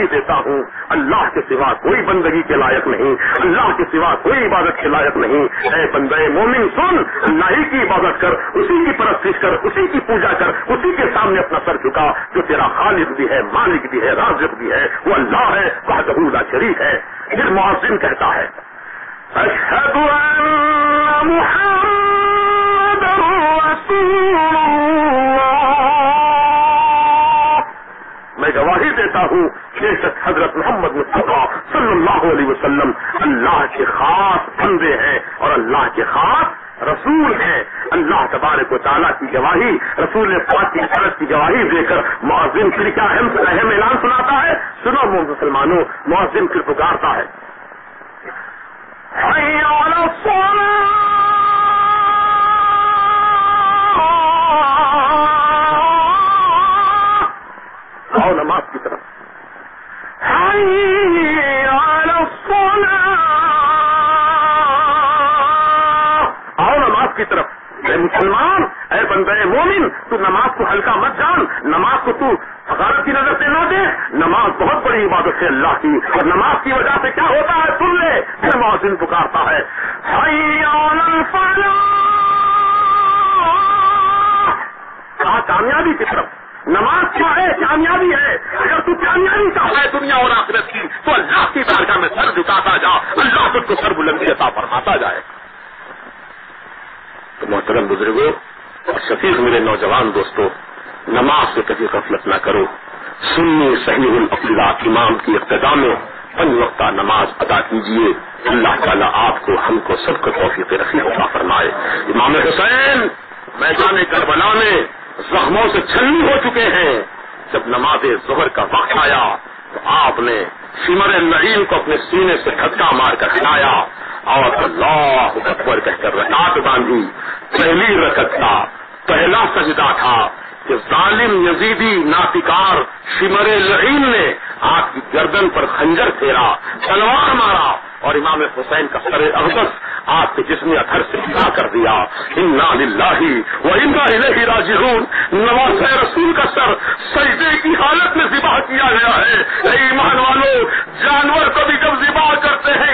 گواہی دیتا ہوں اللہ کے سوا کوئی بندگی کے لائق نہیں، اللہ کے سوا کوئی عبادت کے لائق نہیں۔ اے بندے مومن سن، اللہ ہی کی عبادت کر، اسی کی پرستش کر، اسی کی پوجا کر، اسی کے سامنے اپنا سر جھکا جو تیرا خالق بھی ہے، مالک بھی ہے، رازق بھی ہے، وہ اللہ ہے، وحدہ لا شریک ہے۔ پھر مؤذن کہتا ہے اشہد ان محمد رسول اللہ، میں گواہی دیتا ہوں بے شک حضرت محمد مصطفیٰ صلی اللہ علیہ وسلم اللہ کے خاص بندے ہیں اور اللہ کے خاص رسول ہیں۔ اللہ تبارک و تعالیٰ کی گواہی، رسول پاک کی طرف کی گواہی دے کر مؤذن پھر کیا اہم اعلان سناتا ہے؟ سنو مسلمانوں، مؤذن پھر پکارتا ہے حی علی الصلاۃ، آؤ نماز کی طرف، حی علی الصلاۃ، آؤ نماز کی طرف۔ اے مسلمان، اے بندے مومن، تو نماز کو ہلکا مت جان، نماز کو تو حقارت کی نظر سے نہ دے، نماز بہت بڑی عبادت ہے اللہ کی، اور نماز کی وجہ سے کیا ہوتا ہے سن لے۔ پھر مؤذن پکارتا ہے حی علی الفلاح، کامیابی کی طرف۔ نماز کیا ہے؟ کامیابی ہے۔ اگر تو کامیابی چاہتا ہے دنیا اور آخرت کی تو اللہ کی بارگاہ میں سر جھکاتا جا، اللہ تجھ کو سر بلندی عطا فرماتا جائے۔ تو محترم بزرگوں اور شفیق میرے نوجوان دوستوں، نماز سے کبھی غفلت نہ کرو۔ سنی صحیح العقیدہ امام کی اقتداء میں 5 وقتہ نماز ادا کیجیے، اللہ تعالیٰ آپ کو ہم کو سب کو توفیق رفیع عطا فرمائے۔ امام حسین میدان کربلا میں زخموں سے چھلنی ہو چکے ہیں، جب نماز ظہر کا وقت آیا تو آپ نے شمر اللعین کو اپنے سینے سے دھکا مار کر ہلایا اور اللہ اکبر کہہ کر رکعت باندھی۔ پہلی رکعت کا پہلا سجدہ تھا کہ ظالم یزیدی ناپکار شمر اللعین نے آپ کی گردن پر خنجر پھیرا، تلوار مارا اور امام حسین کا سر اقدس آپ کے جسم ادھر سے جدا کر دیا۔ انا للہ و انا الیہ راجعون۔ نواز رسول کا سر سجدے کی حالت میں ذبح کیا گیا ہے۔ اے ایمان والو، جانور کو بھی جب ذبح کرتے ہیں